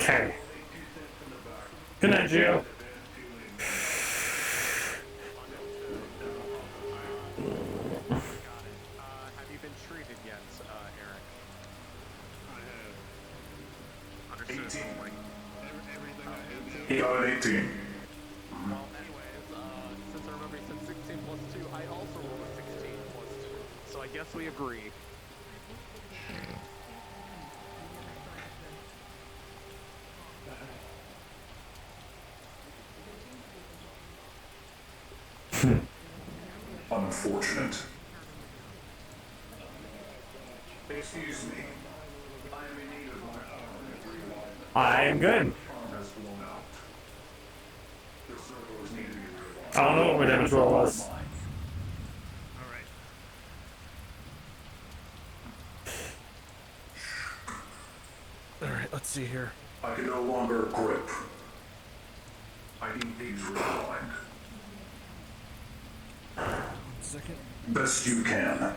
Okay. Good night, Gio. Have you been treated yet, Eric? I have. Understood. 18. Like, Everything I have. He got an 18. well, anyways, since I remember you said 16 plus 2, I also rolled a 16 plus 2. So I guess we agree. Unfortunate. Excuse me. I am in need of my arm. I am good. Arm has blown out. The servos need to be realigned. I don't know what my damage roll was. All right. All right, let's see here. I can no longer grip. I need these realigned. 1 second. Best you can.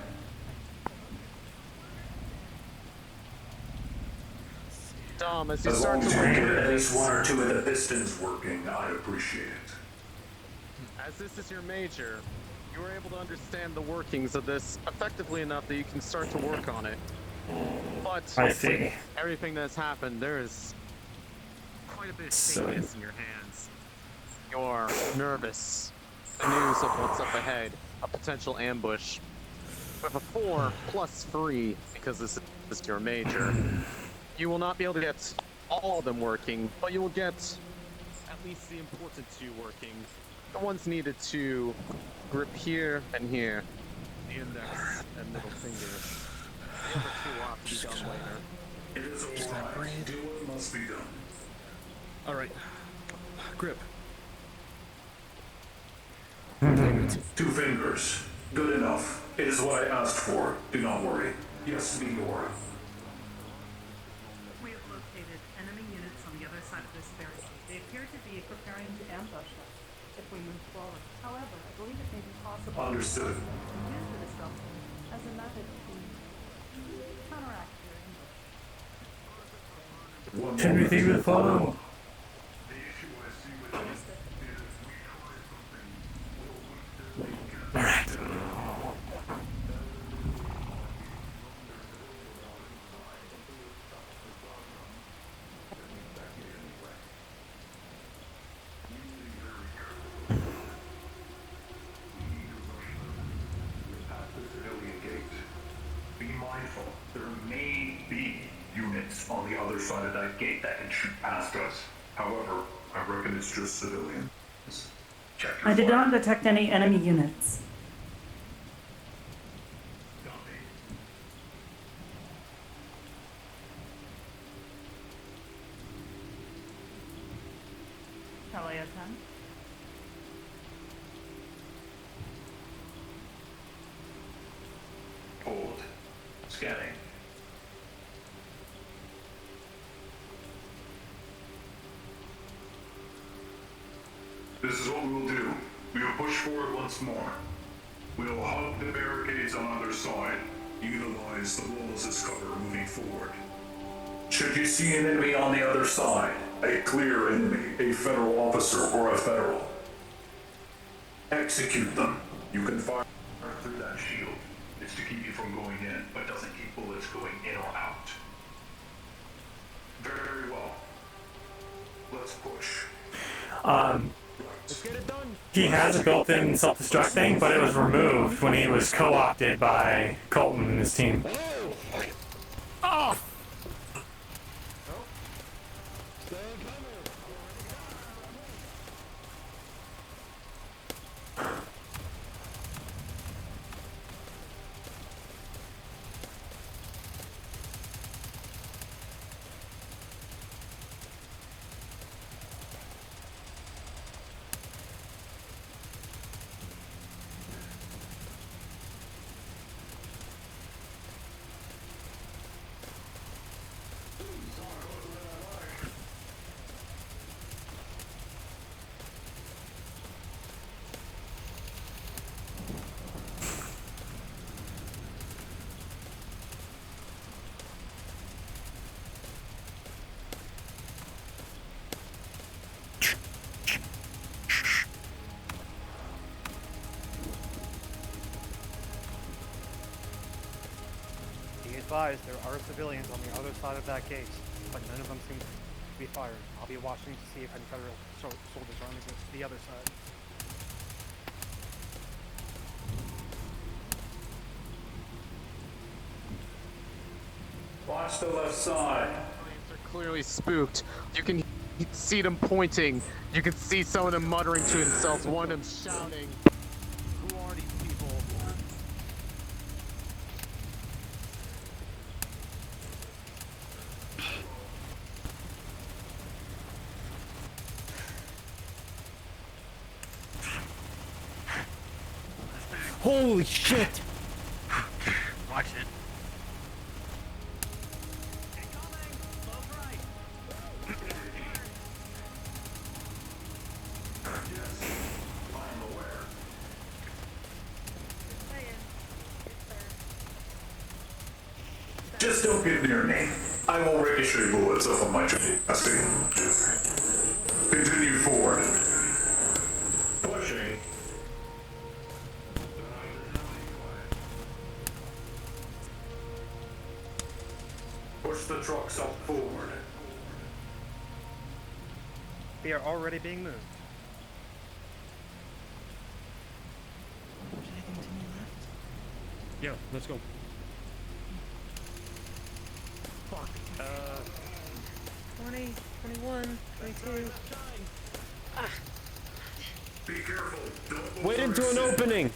Dom, as you As start long to as you work get with at least this, one or two of the pistons working, I'd appreciate it. as this is your major, you were able to understand the workings of this effectively enough that you can start to work on it. But I see. everything that's happened, there is quite a bit of shakiness in your hands. You're nervous. The news of what's up ahead, a potential ambush. With a 4 plus 3, because this is your major, you will not be able to get all of them working, but you will get at least the important 2 working. The ones needed to grip here and here, the index and middle fingers. The other 2 will have to be done later. It is alright. Do what must be done. All right. Grip. 2 fingers. Good enough. It is what I asked for. Do not worry. Yes, Meteor. We have located enemy units on the other side of this barricade. They appear to be preparing to ambush us if we move forward. However, I believe it may be possible Understood. to use the disruption as a method to counteract your ambush. Can we think with follow? The issue I see with this is we try something, we'll lose this Alright. At the civilian gate. Be mindful. There may be units on the other side of that gate that can shoot past us. However, I reckon it's just civilians. Check your I did fire. not detect any enemy units. Shall I attend? Hold. Scanning. This is what we will do. We will push forward once more. We will hug the barricades on either side. Utilize the walls as cover moving forward. Should you see an enemy on the other side, a clear enemy, a federal officer or a federal, execute them. You can fire through that shield. It's to keep you from going in, but doesn't keep bullets going in or out. Very well. Let's push. Let's get it done! He has a built-in self-destruct thing, but it was removed when he was co-opted by Colton and his team. Oh! advised, there are civilians on the other side of that gate, but none of them seem to be firing. I'll be watching to see if any federal soldiers are on the other side. Watch the left side. They're clearly spooked. You can see them pointing. You can see some of them muttering to themselves. One of them shouting, "Who are these people?" Holy shit! Watch it. Just don't get near me. I will ricochet bullets off of my chassis. Continue forward. Pushing. Push the trucks up forward. They are already being moved. Yo, let's go. Fuck. 20, 21, 22. Be careful. Don't Wait into an overextend. opening.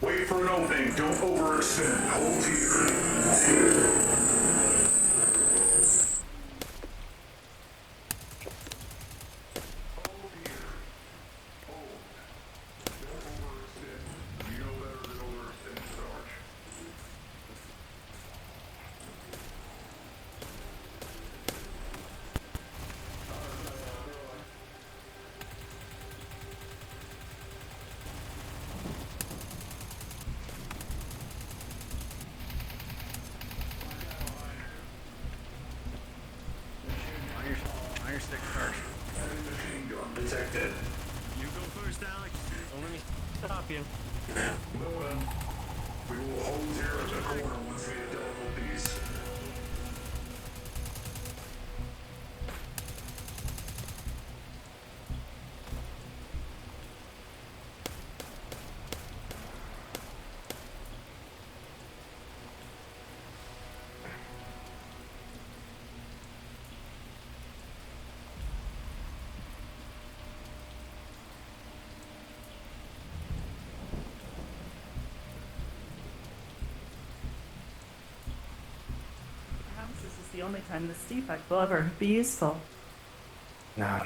Wait for an opening. Don't overextend. Hold here. Hold here. Hold. Don't overextend. You know better than overextend, Sarge. Iron stick first. Enemy machine gun detected. You go first, Alex. Don't let me stop you. We will hold here at the corner once we have dealt with these. Perhaps this is the only time this defect will ever be useful. No.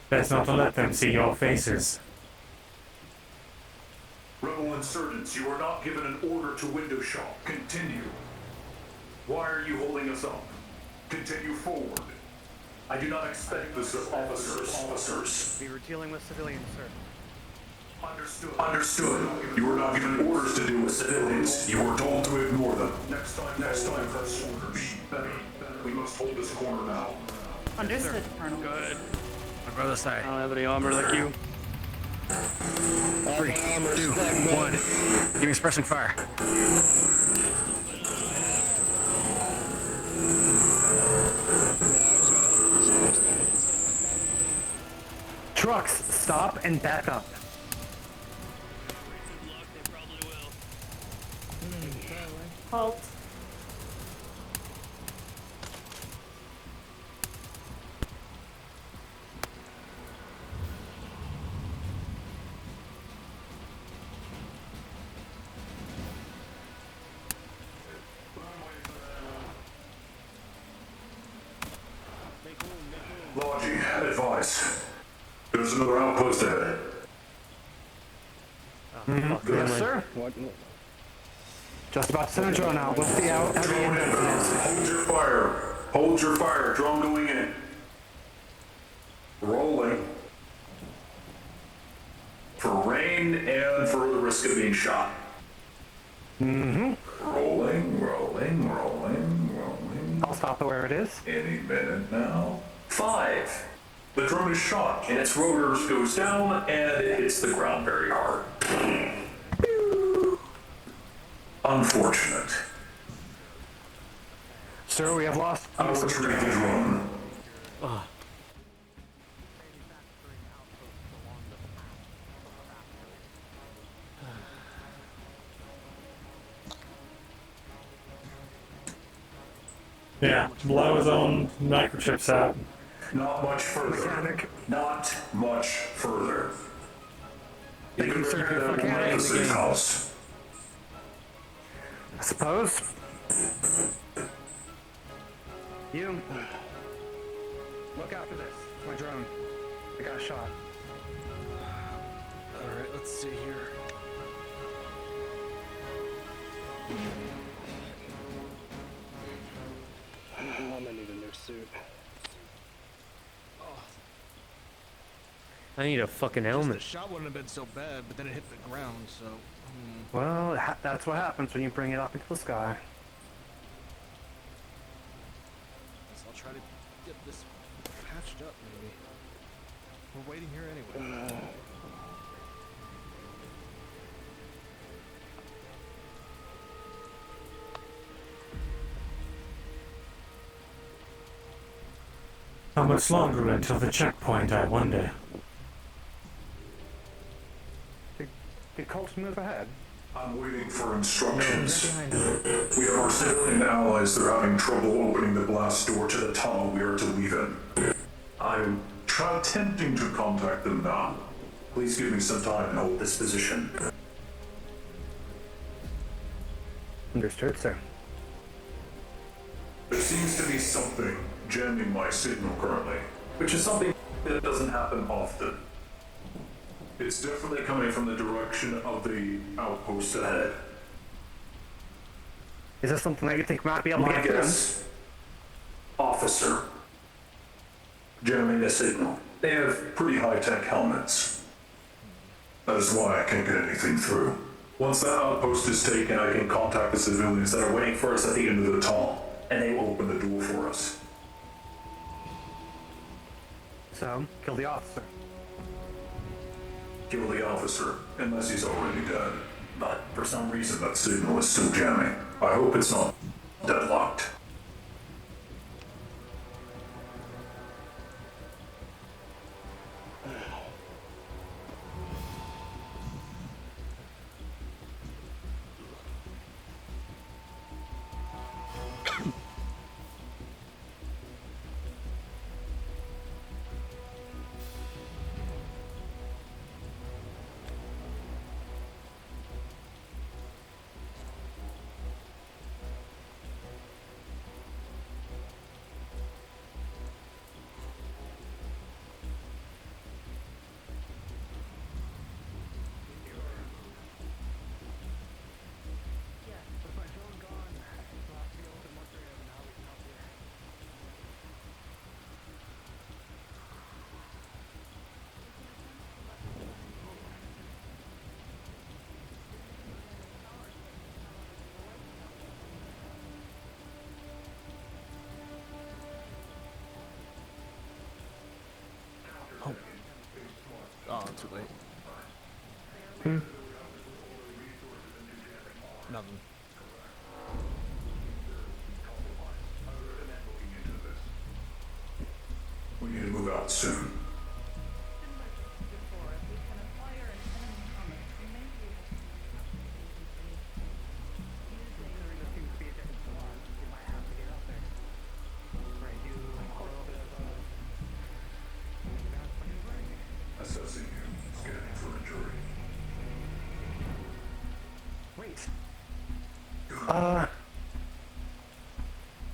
Best not to let them see your faces. Rebel insurgents, you are not given an order to window shop. Continue. Why are you holding us up? Continue forward. I do not expect this of officers. We were dealing with civilians, sir. Understood. You were not given orders to deal with civilians. You were told to ignore them. Next time, first order. Be better. We must hold this corner now. Understood, Colonel. Good. My brother's side. I don't have any armor like you. 3, 2, 1. Give me suppressing fire. Trucks, stop and back up. Halt. Logi, advise. There's another outpost ahead. Yes, sir. Just about to send a drone out. We'll see how heavy Drone inbound is. inbound. Hold your fire. Hold your fire. Drone going in. Rolling. For rain and for the risk of being shot. Rolling, rolling, rolling. I'll stop it where it is. Any minute now. 5. The drone is shot and its rotors goes down and it hits the ground very hard. Unfortunate. Sir, we have lost. Our trade is run. Yeah, blow his own microchips out. Not much further. Mechanic. Not much further. You can sir. repair that Mechanic one at in the the safe game. house. I suppose. You. Look after this. It's my drone. I got a shot. Alright, let's see here. I'm gonna need a new suit. I need a fucking The helmet. shot wouldn't have been so bad, but then it hit the ground, so... Well, that's what happens when you bring it up into the sky. guess I'll try to get this patched up, maybe. We're waiting here anyway. How much longer until the checkpoint, I wonder? Did Corpse move ahead? I'm waiting for instructions. We have our civilian allies that are having trouble opening the blast door to the tunnel we are to leave in. I'm attempting to contact them now. Please give me some time and hold this position. Understood, sir. There seems to be something jamming my signal currently, which is something that doesn't happen often. It's definitely coming from the direction of the outpost ahead. Is this something that you think might be able to My get through? guess, officer, jamming the signal. They have pretty high-tech helmets. That is why I can't get anything through. Once that outpost is taken, I can contact the civilians that are waiting for us at the end of the tunnel, and they will open the door for us. So, kill the officer. Kill the officer, unless he's already dead. But for some reason, that signal is still jamming. I hope it's not deadlocked. Oh, too late. Nothing. We need to move out soon. Before, if we can acquire an enemy helmet, we may be able to There just seems to be a different squad. You might have to get up there. Right, you a little bit of Assessing you. Scanning for injury. Wait.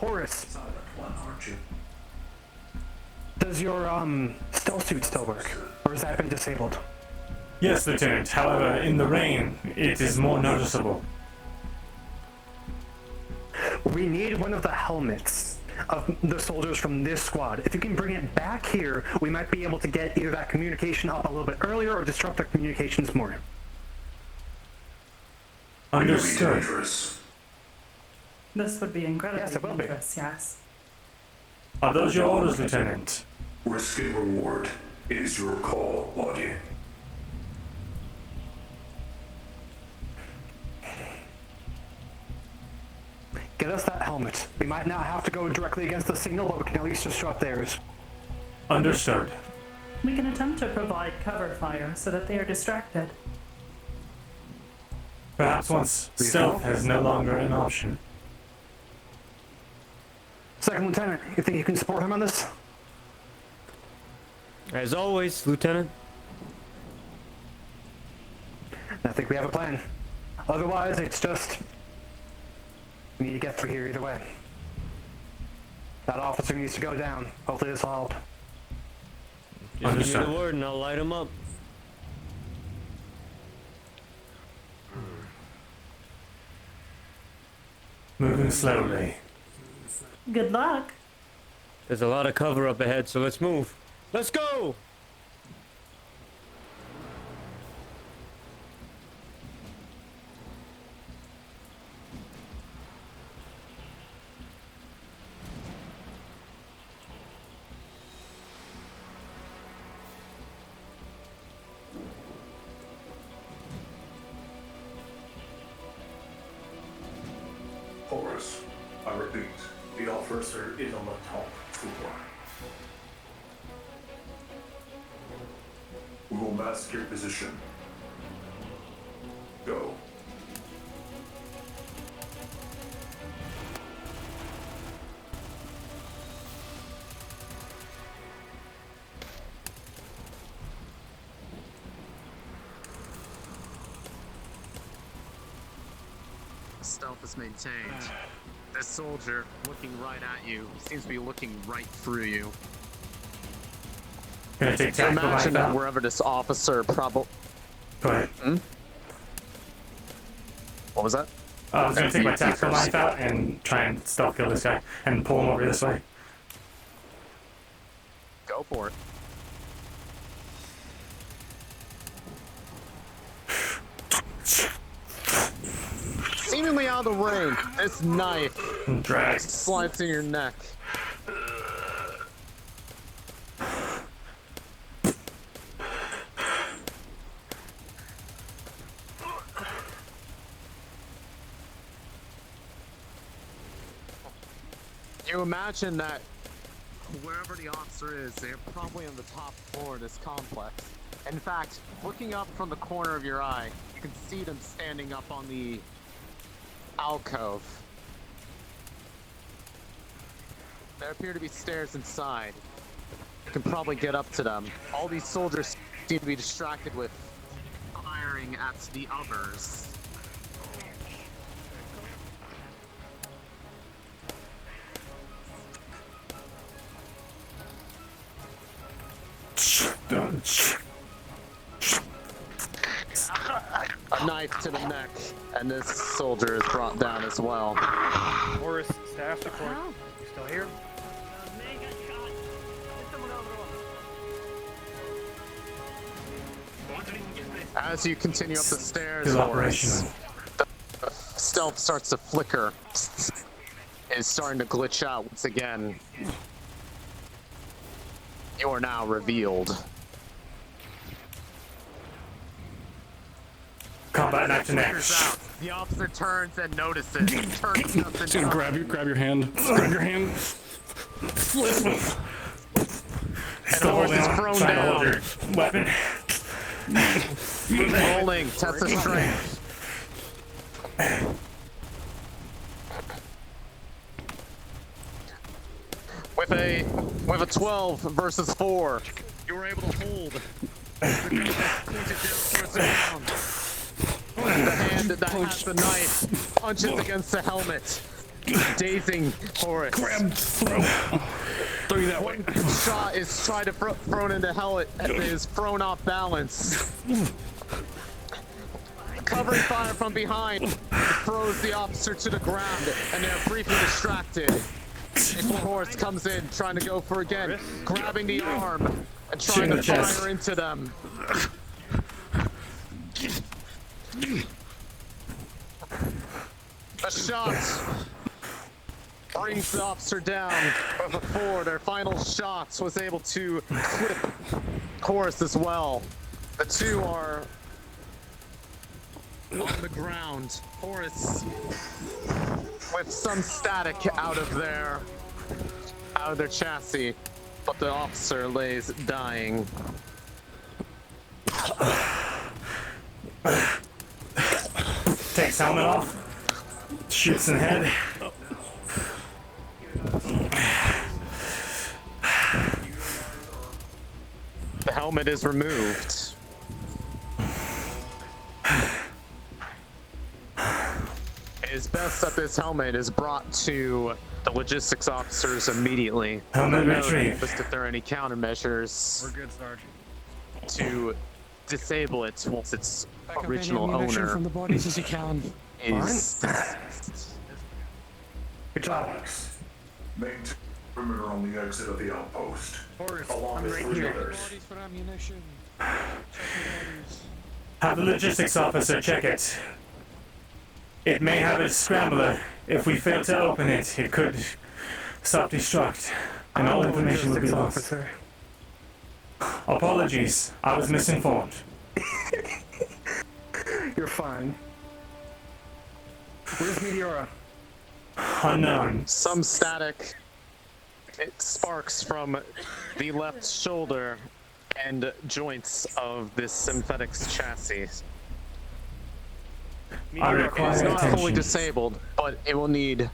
H.O.R.U.S. Silent one, aren't you? Does your stealth suit still work, or has that been disabled? Yes, Lieutenant. However, in the rain, it is more noticeable. We need one of the helmets of the soldiers from this squad. If you can bring it back here, we might be able to get either that communication up a little bit earlier or disrupt their communications more. It'll be Understood. dangerous. This would be incredibly Yes, it will be. dangerous, yes. Are those your orders, Lieutenant? Risk and reward. It is your call, Lottie. Get us that helmet. We might not have to go directly against the signal, but we can at least disrupt theirs. Understood. We can attempt to provide cover fire so that they are distracted. Perhaps once stealth is no longer an option. Second Lieutenant, you think you can support him on this? As always, Lieutenant. I think we have a plan. Otherwise, it's just... we need to get through here either way. That officer needs to go down. Hopefully this will help. Just give me the word and I'll light him up. Moving slowly. Good luck. There's a lot of cover up ahead, so let's move. Let's go! H.O.R.U.S, I repeat, the officer is on the top floor. We will mask your position. Go. Stealth is maintained. This soldier, looking right at you, seems to be looking right through you. Gonna take So tactical imagine knife that out. wherever this officer Go ahead. What was that? I was gonna take my tactical knife out and try and stealth kill this guy and pull him over this way. Go for it. Seemingly out of the ring, this knife Drag. slides in your neck. You imagine that wherever the officer is, they're probably on the top floor of this complex. In fact, looking up from the corner of your eye, you can see them standing up on the alcove. There appear to be stairs inside. You can probably get up to them. All these soldiers seem to be distracted with firing at the others. A knife to the neck, and this soldier is brought down as well. H.O.R.U.S, staff support. You still here? As you continue up the stairs, Still H.O.R.U.S, operational. the stealth starts to flicker. It's starting to glitch out once again. You are now revealed. Combat neck to neck. The officer turns and notices. Turns just in Just gonna time. grab your hand. Grab your hand. Flip. Still holding is on. thrown Trying to hold down. your weapon. Rolling, test of strength. With a 12 versus 4, you were able to hold. The gun pointed down towards the ground. The hand that has the knife punches against the helmet, dazing H.O.R.U.S. Grab, throw. Throw you that way. One shot is tried to thrown into helmet and is thrown off balance. Covering fire from behind throws the officer to the ground, and they're briefly distracted. H.O.R.U.S comes in, trying to go for again, grabbing the arm and trying to fire into them. A shot brings the officer down, but before their final shots was able to clip H.O.R.U.S as well. The two are on the ground. H.O.R.U.S with some static out of their chassis, but the officer lays dying. Takes helmet off. Shoots in the head. The helmet is removed. It is best that this helmet is brought to the logistics officers immediately. Helmet Know retrieved. Just if there are any countermeasures We're good, Sarge. to disable it once its Back up original any ammunition owner from the bodies as you can. is. Good job. Alex, maintain perimeter on the exit of the outpost, H.O.R.U.S, along I'm with right 3 here. others. Bodies for ammunition. Check the bodies. Have the logistics officer check it. It may have a scrambler. If we fail to open it, it could self-destruct, and all information will be lost. Officer. Apologies, I was misinformed. You're fine. Where's Meteora? Unknown. Some static. It sparks from the left shoulder and joints of this synthetics chassis. I It's require not fully attention. disabled, but it will need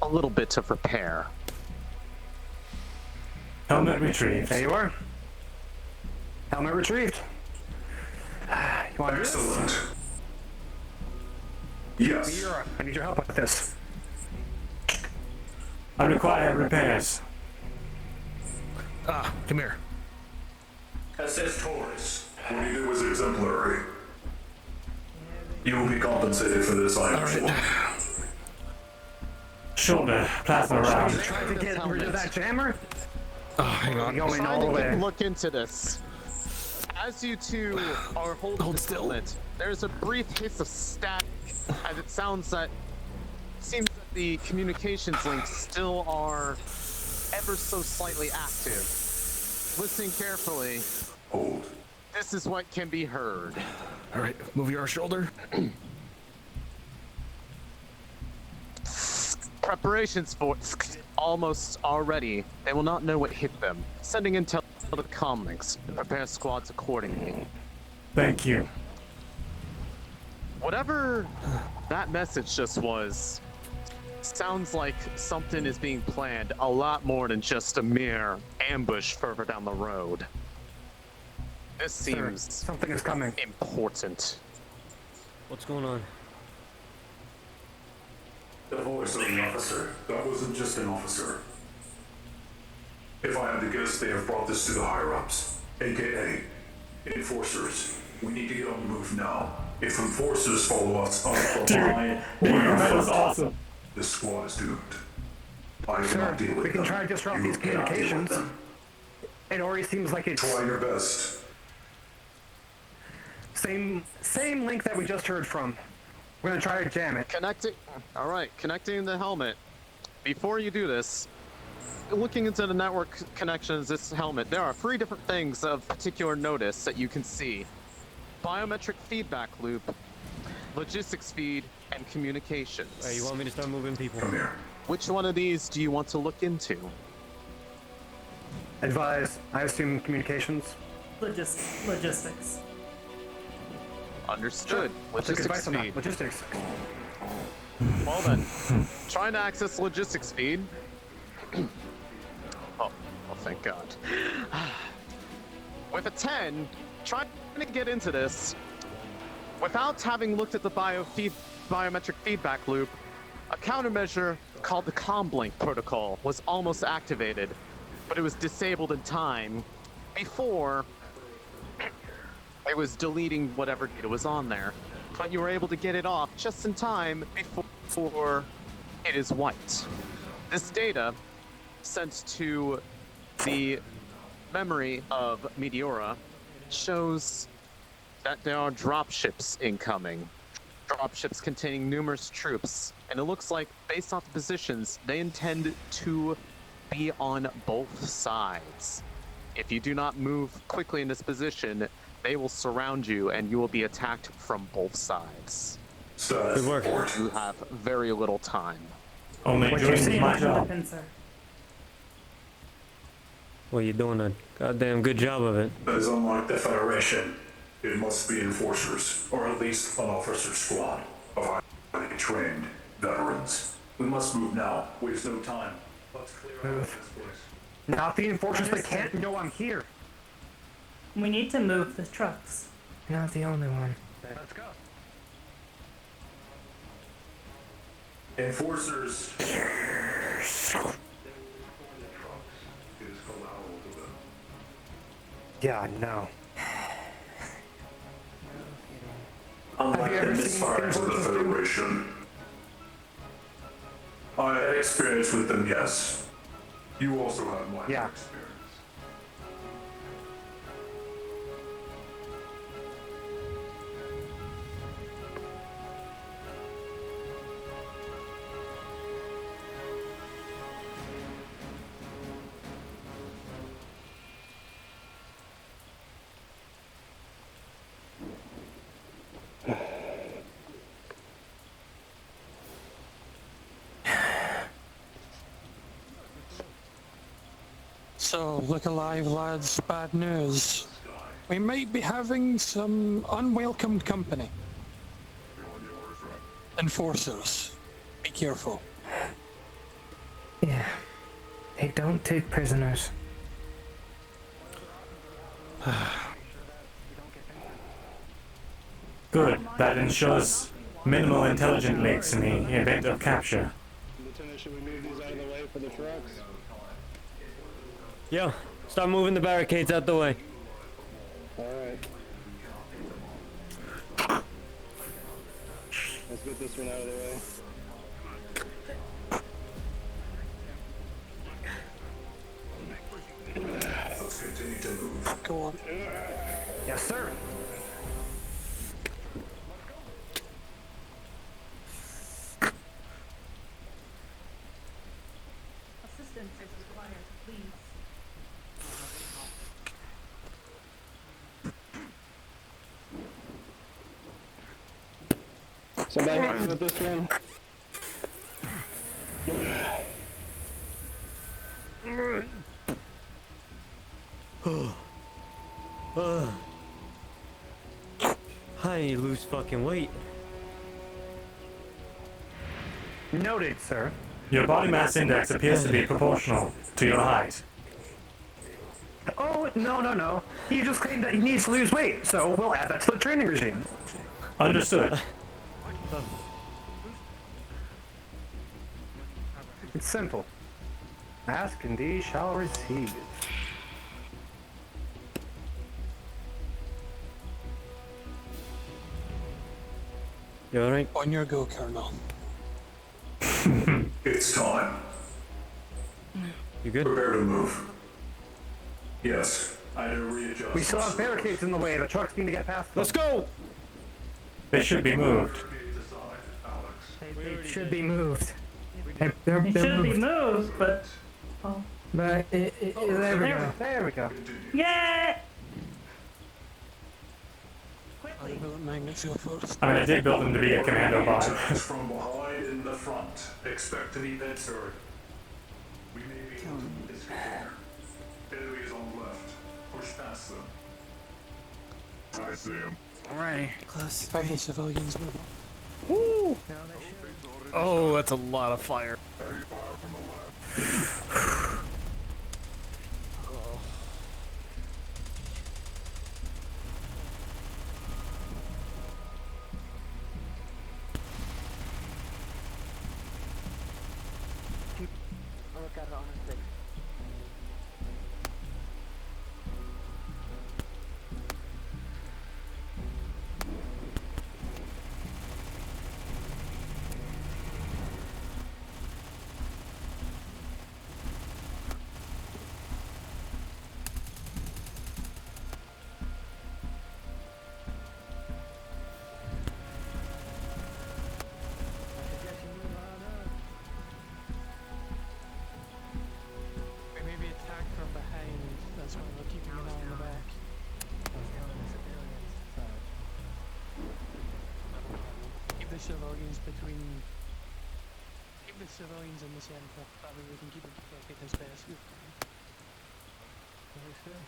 a little bit of repair. Helmet retrieved. There you are. Helmet retrieved. You want this? Excellent. Yes. Meteora, I need your help with this. I require repairs. Come here. Assist H.O.R.U.S. What you did was exemplary. You will be compensated for this, I am sure. Shoulder, plasma round. Trying to get rid of that jammer? Oh, hang on. Going Trying all the to way. look into this. As you two are holding this helmet, there's a brief hiss of static, as it sounds that seems that the communications links still are ever so slightly active. Listen carefully. Hold. This is what can be heard. All right, move your shoulder. Preparations for almost already. They will not know what hit them. Sending intel to the comlinks. Prepare squads accordingly. Thank you. Whatever that message just was, sounds like something is being planned a lot more than just a mere ambush further down the road. This seems Something is coming. important. What's going on? The voice of the officer. That wasn't just an officer. If I had to guess, they have brought this to the higher-ups, aka enforcers. We need to get on the move now. If enforcers follow us up from behind or That was front, awesome. this squad is doomed. I Sir, cannot deal with we can them. try to disrupt You these cannot deal with communications. them. It already seems like it's Try your best. same link that we just heard from. We're gonna try to jam it. Connecting the helmet. Before you do this, looking into the network connections, this helmet, there are 3 different things of particular notice that you can see. Biometric feedback loop, logistics feed, and communications. Hey, you want me to start moving people? Come here. Which one of these do you want to look into? Advise, I assume communications. Logistics. Understood. I'll take Logistics advice on feed. that. Logistics. Well then, trying to access logistics feed. Oh, thank God. With a 10, trying to get into this, without having looked at the biometric feedback loop, a countermeasure called the Comblink protocol was almost activated, but it was disabled in time before it was deleting whatever data was on there. But you were able to get it off just in time before it is wiped. This data sent to the memory of Meteora shows that there are dropships incoming. Dropships containing numerous troops, and it looks like, based off the positions, they intend to be on both sides. If you do not move quickly in this position, they will surround you and you will be attacked from both sides. Status Good work. report. You have very little time. Only What you doing see? my job. Pincer. Well, you're doing a goddamn good job of it. That is unlike the Federation. It must be enforcers, or at least an officer squad of highly trained veterans. We must move now. Waste no time. Let's clear out this place. Not the enforcers that can't know I'm here. We need to move the trucks. Not the only one. Let's go. Enforcers. It is collateral to them. Yeah, no. Unlike you the ever seen misfires of the enforcers do? Federation. I had experience with them, yes. You also have my Yeah. experience. So, look alive, lads. Bad news. We might be having some unwelcome company. Enforcers. Be careful. Yeah. They don't take prisoners. Good. That ensures minimal intelligent leaks in the event of capture. Lieutenant, should we move these out of the way for the trucks? Yo, start moving the barricades out the way. Alright. Let's get this one out of the way. Let's continue to move. Go on. Yes, sir. Assistance is required, please. Somebody with this one? I need to lose fucking weight. Noted, sir. Your body mass index appears to be proportional to your height. Oh, no. He just claimed that he needs to lose weight, so we'll add that to the training regime. Understood. It's simple. Ask and thee shall receive. You alright? On your go, Colonel. It's time. You good? Prepare to move. Yes, I had to readjust. We still have barricades in the way. The trucks need to get past them. Let's go! They should be moved. They should be moved. They're It should be moved. moved, but... Oh. But there we go. There we go. Yeah! I'll develop Magnus first. I mean, I did build them to be a commando bot. From behind in the front. Expect an event, sir. We may be able to move this container. Enemies on the left. Push past them. I see him. Alrighty. Close. Five the civilians move on. Woo! Oh, that's a lot of fire. the civilians keep the civilians in the center. That way we can keep it protected as best we can. Understood.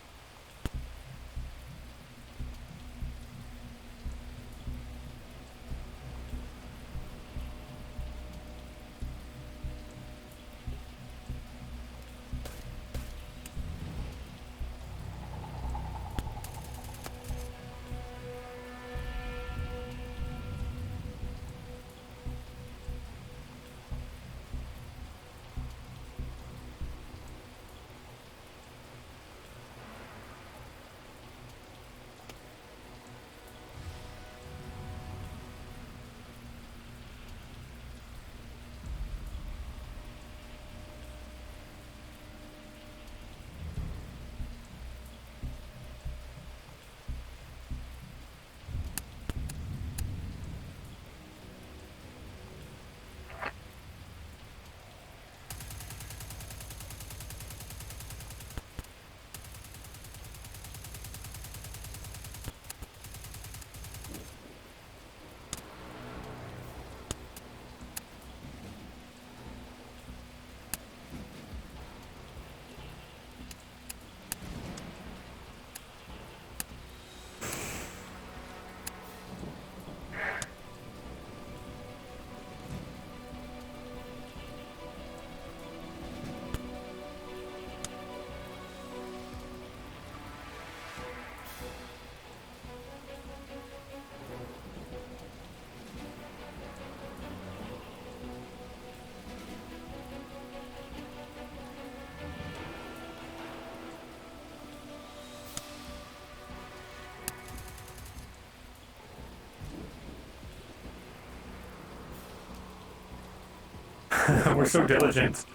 We're so diligent.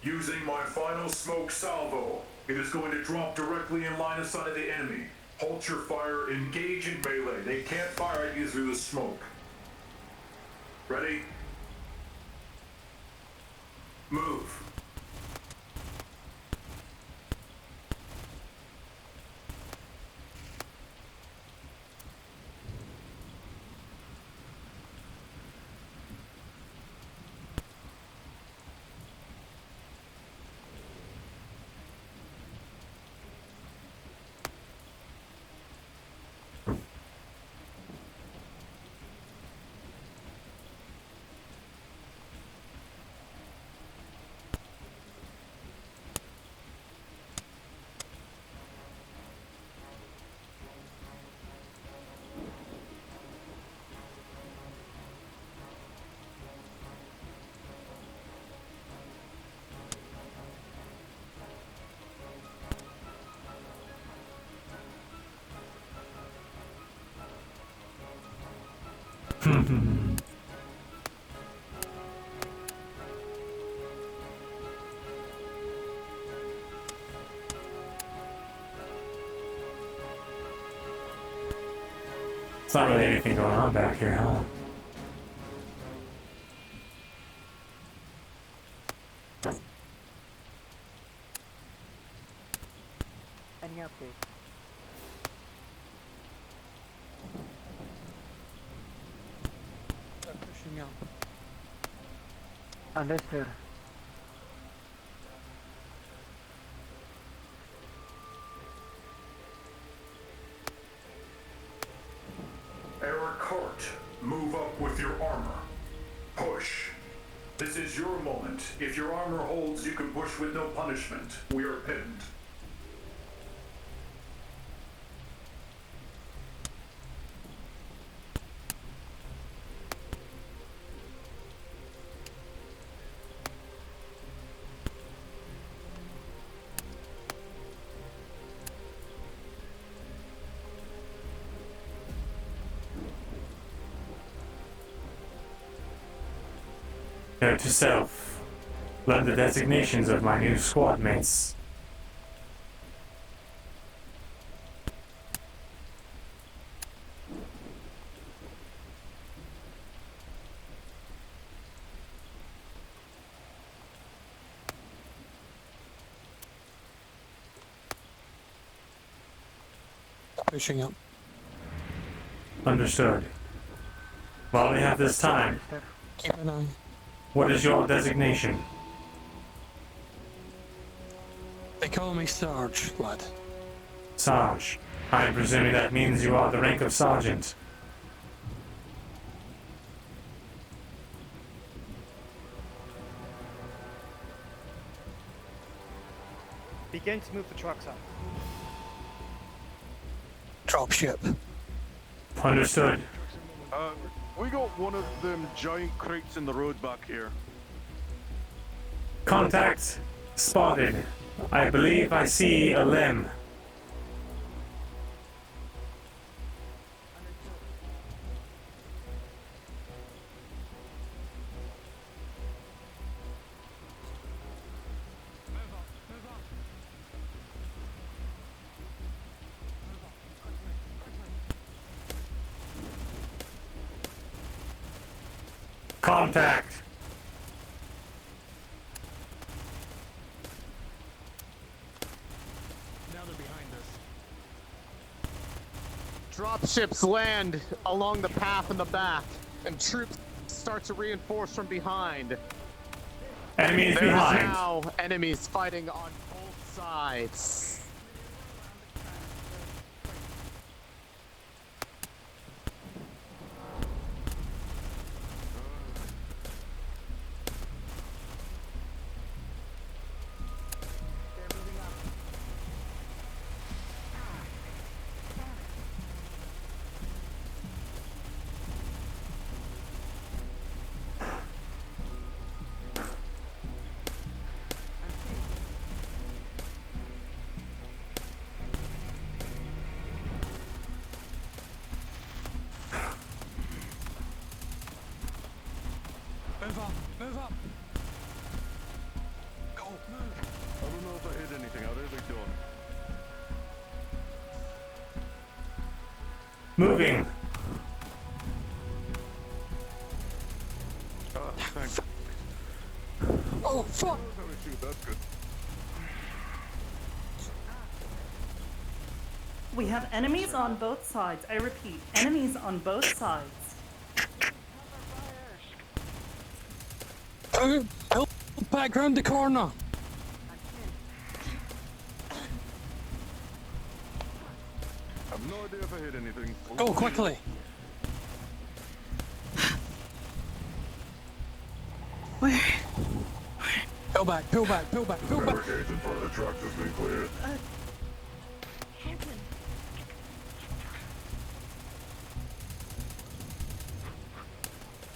Using my final smoke salvo, it is going to drop directly in line of sight of the enemy. Halt your fire, engage in melee. They can't fire at you through the smoke. Ready? Move. It's not really anything going on back here, huh? Any update? They're pushing up. Understood. Move up with your armor. Push. This is your moment. If your armor holds, you can push with no punishment. We are pinned. Note to self. Learn the designations of my new squad mates. pushing up. Understood. While we have this time, Keep an eye. what is your designation? They call me Sarge, lad. Sarge. I am presuming that means you are the rank of sergeant. Begin to move the trucks up. Dropship. Understood. We got one of them giant crates in the road back here. Contact spotted. I believe I see a limb. Contact. Now they're behind us. Dropships land along the path in the back, and troops start to reinforce from behind. Enemies There's behind. now enemies fighting on both sides. Move up, move up. Go, move. I don't know if I hit anything. I really don't. Moving. Thanks. Oh, fuck. That's good. We have enemies on both sides. I repeat, enemies on both sides. Help back round the corner. I have no idea if I hit anything. Go quickly. Where? Pull back, pull back, pull back, pull back. Barricades in front of the trucks has been cleared. Colton.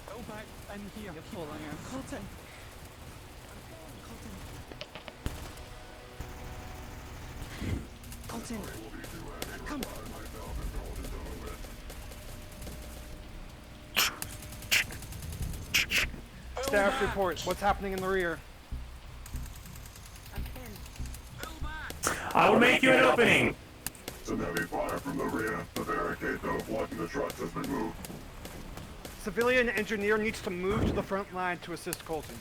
Pull back in here. You're falling here. Colton. Colton. Colton. Come. Staff report. What's happening in the rear? I'm pinned. I will make you an opening. Some heavy fire from the rear. The barricade that was blocking the trucks has been moved. Civilian engineer needs to move to the front line to assist Colton.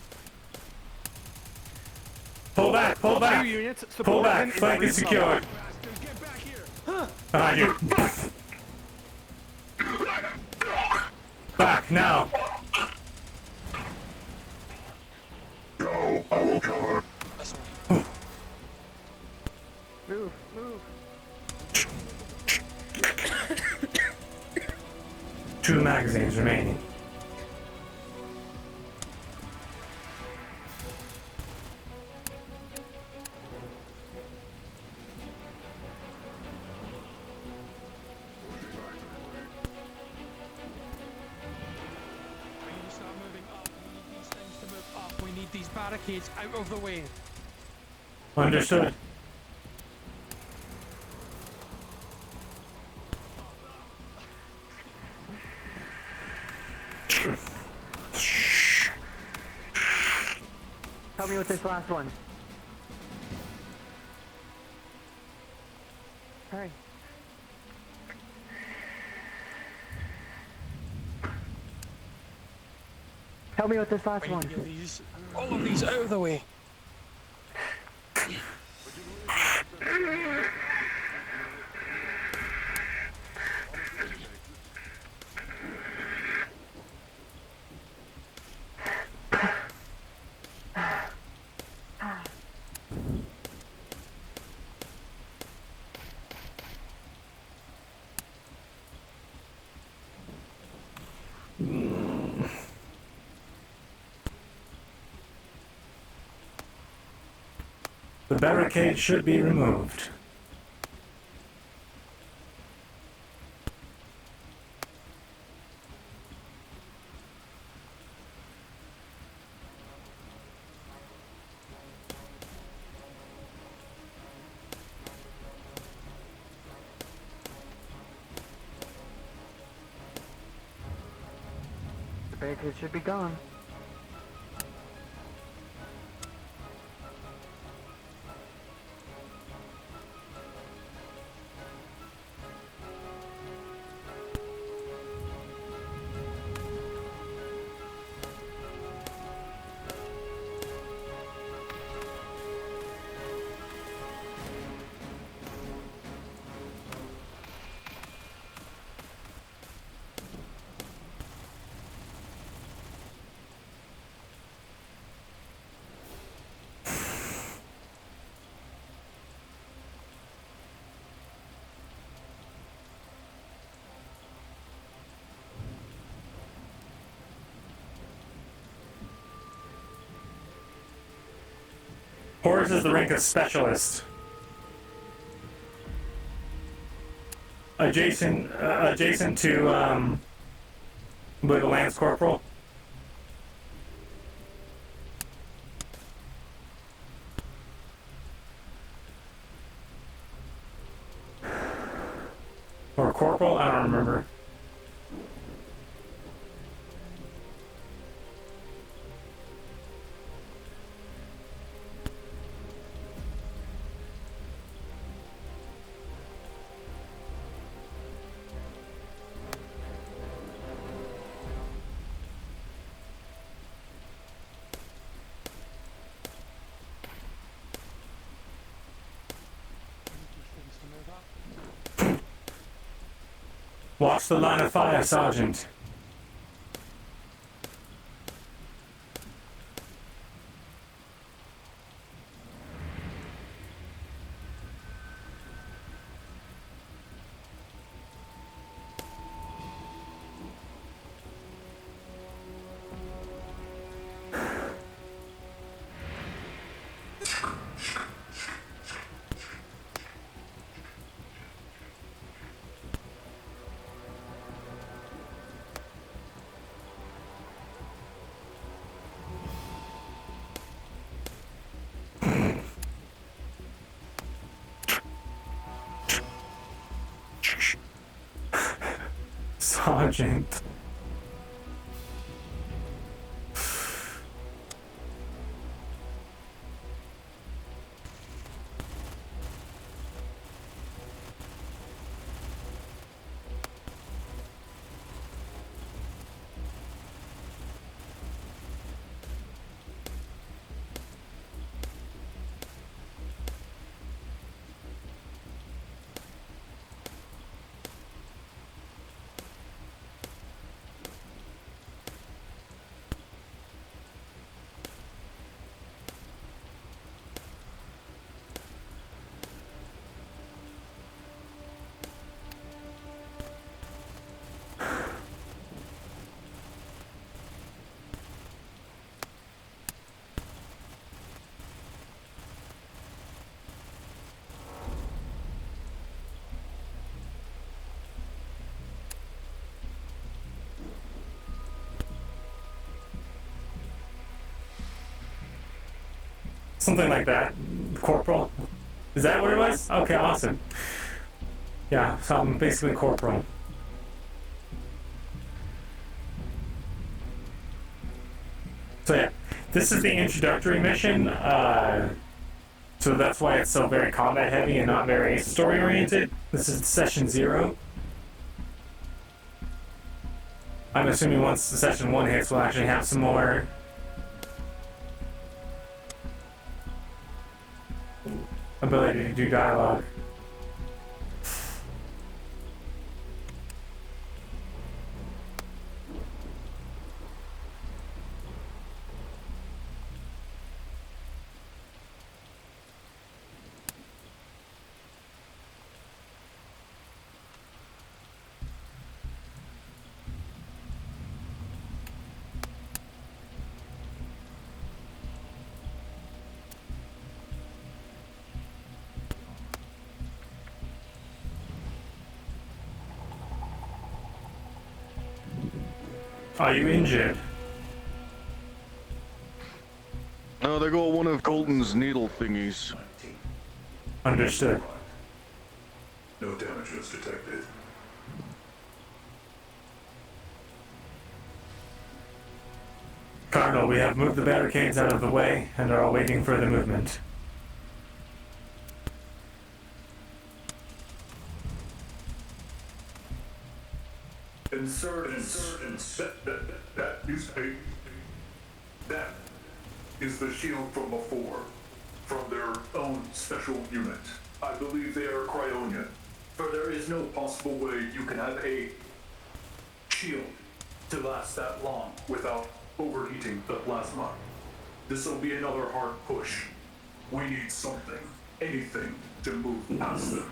Pull back, pull back. 2 units support Pull him back. in Flank the is rear secured. Get back here. Behind you. Back now. Go. I will cover. Move, move. 2 magazines remaining. We need to start moving up. We need these things to move up. We need these barricades out of the way. Understood. Help me with this last one. Hurry. Help me with this last We need one. to get these, all of these out of the way. The barricade should be removed. The barricade should be gone. H.O.R.U.S is the rank of specialist. Adjacent to with a lance corporal. Or corporal, I don't remember. Watch the line of fire, Sergeant. Sergeant. Something like that. Corporal? Is that what it was? Okay, awesome. Yeah, so I'm basically corporal. So yeah, this is the introductory mission, so that's why it's so very combat heavy and not very story oriented. This is session 0. I'm assuming once the session 1 hits, we'll actually have some more ability to do dialogue. Are you injured? No, they got one of Colton's needle thingies. Understood. No damage was detected. Colonel, we have moved the barricades out of the way and are awaiting further movement. Insurgents. That is the shield from before, from their own special unit. I believe they are Cryonian, for there is no possible way you can have a shield to last that long without overheating the plasma. This will be another hard push. We need something, anything, to move past them.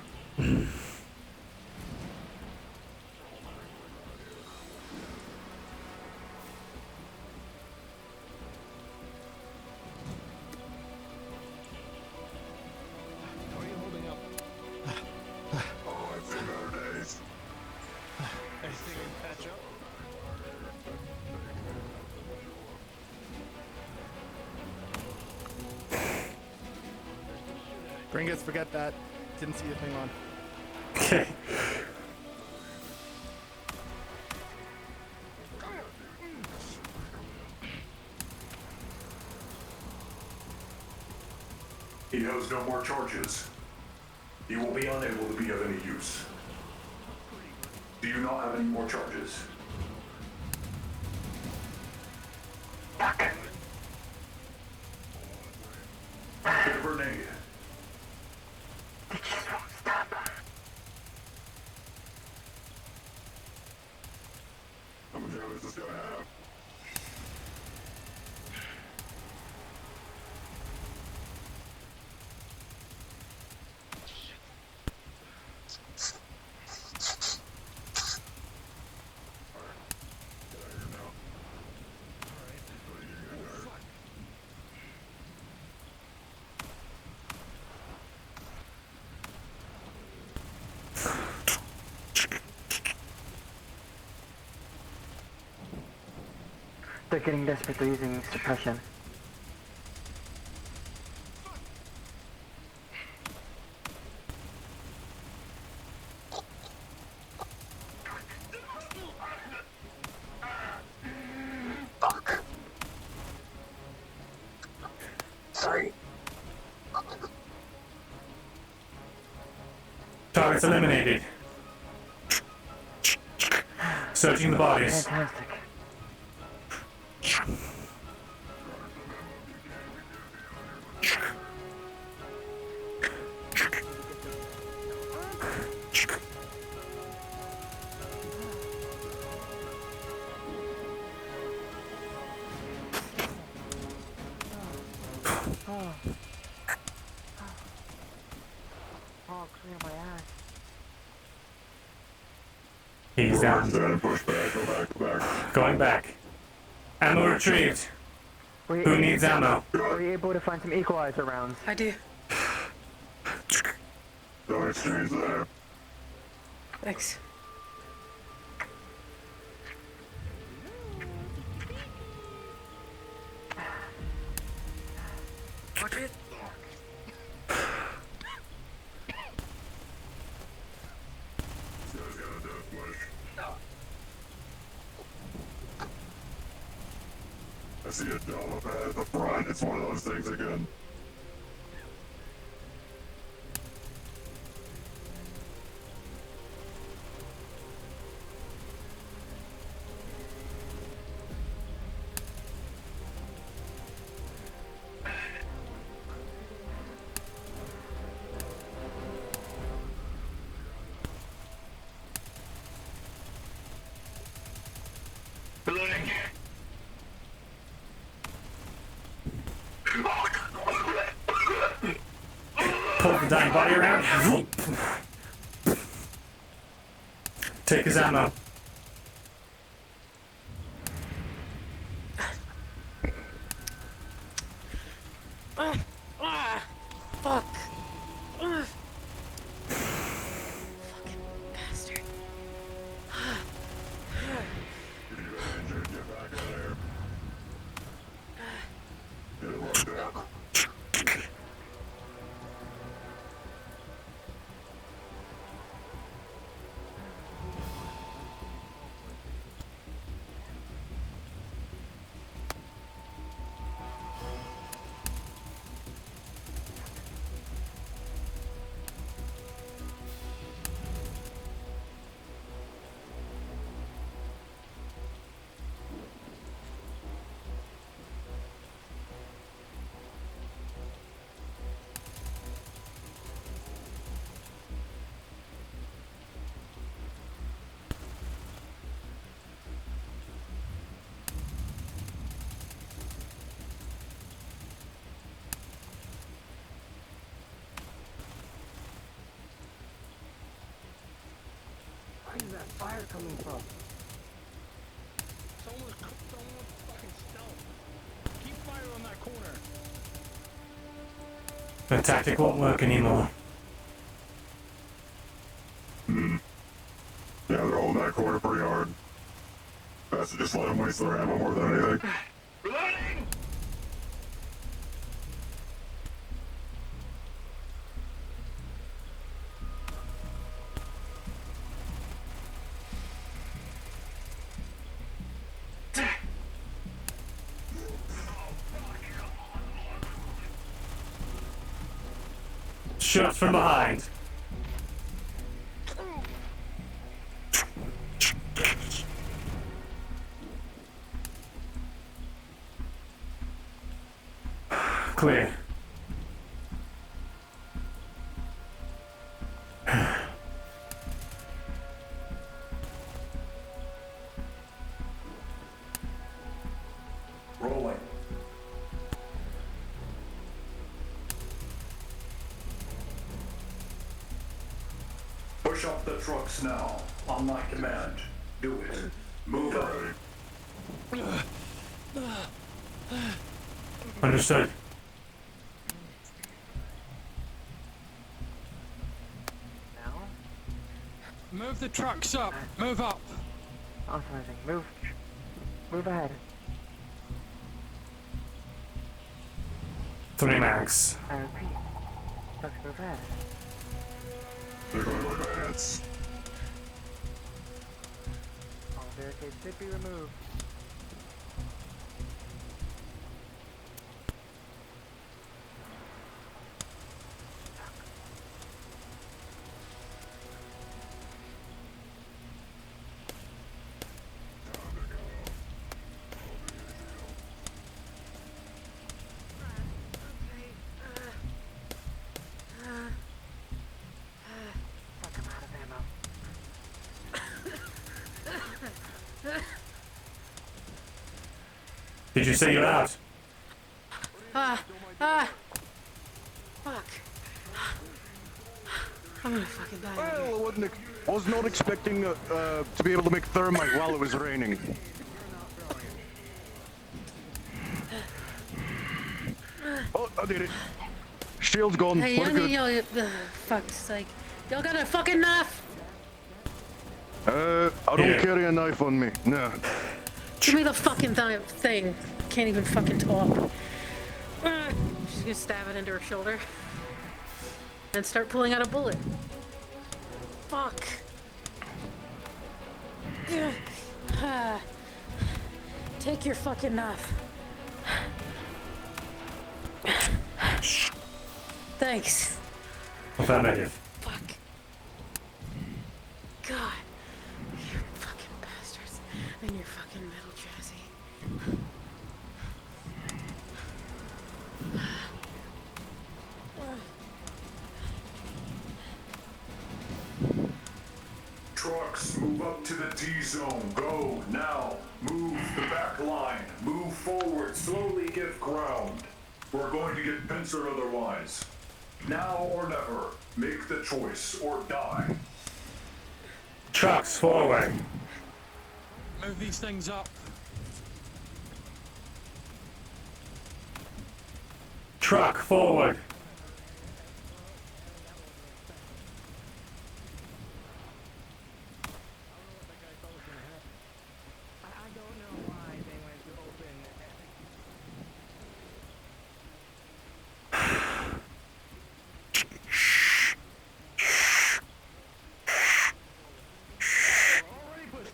How are you holding up? Oh, I've seen better days. Anything in patch up? Gringos, forget that. Didn't see the thing on. Okay. He has no more charges. He will be unable to be of any use. Do you not have any more charges? Get a grenade. How much damage is this gonna have? They're getting desperate. They're using suppression. Sorry. Targets eliminated. Searching the bodies. Fantastic. Oh, clear my ass. He's down. Push back, go back. Going back. Ammo retrieved. Who needs ammo? Were you able to find some equalizer rounds? I do. Don't exchange there. Thanks. Watch it. This guy's got a death wish. I see a dome up ahead at the front. It's one of those things again. Pull the dying body around. Take his ammo. Fuck. Fucking bastard. fire coming from? Someone's fucking stealth. Keep fire on that corner. The tactic won't work anymore. Yeah, they're holding that corner pretty hard. Best to just let them waste their ammo more than anything. Reloading! Shots from behind. Clear. Rolling. Push up the trucks now. On my command. Do it. Move it. Understood. Now? Move the trucks up. Move up. Authorizing. Move. Move ahead. 3 max. I repeat. Trucks move ahead. They're going to advance. All barricades should be removed. Fuck, I'm out of ammo. Did you say you're out? Fuck. I'm gonna fucking die. Well, I was not expecting to be able to make thermite while it was raining. Oh, I did it. Shield's gone. Hey, What a good. fuck's sake. Y'all got a fucking knife? I don't carry a knife on me. No. Give me the fucking thing. Can't even fucking talk. She's gonna stab it into her shoulder. And start pulling out a bullet. Fuck. Take your fucking knife. Thanks. Affirmative. Fuck. God. You fucking bastards. And your fucking metal chassis. Trucks, move up to the T-zone. Go, now. Move the back line. Move forward. Slowly give ground. We're going to get pincered otherwise. Now or never. Make the choice or die. Trucks forward. Move these things up. Truck forward.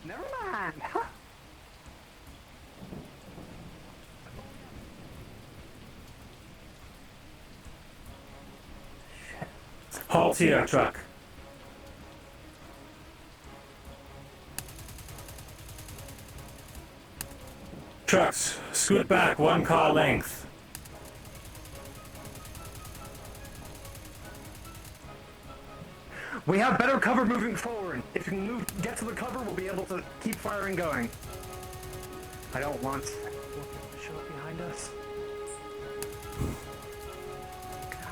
Never mind. Halt here, truck. Trucks, scoot back 1 car length. We have better cover moving forward. If you can get to the cover, we'll be able to keep firing going. I don't want to show up behind us.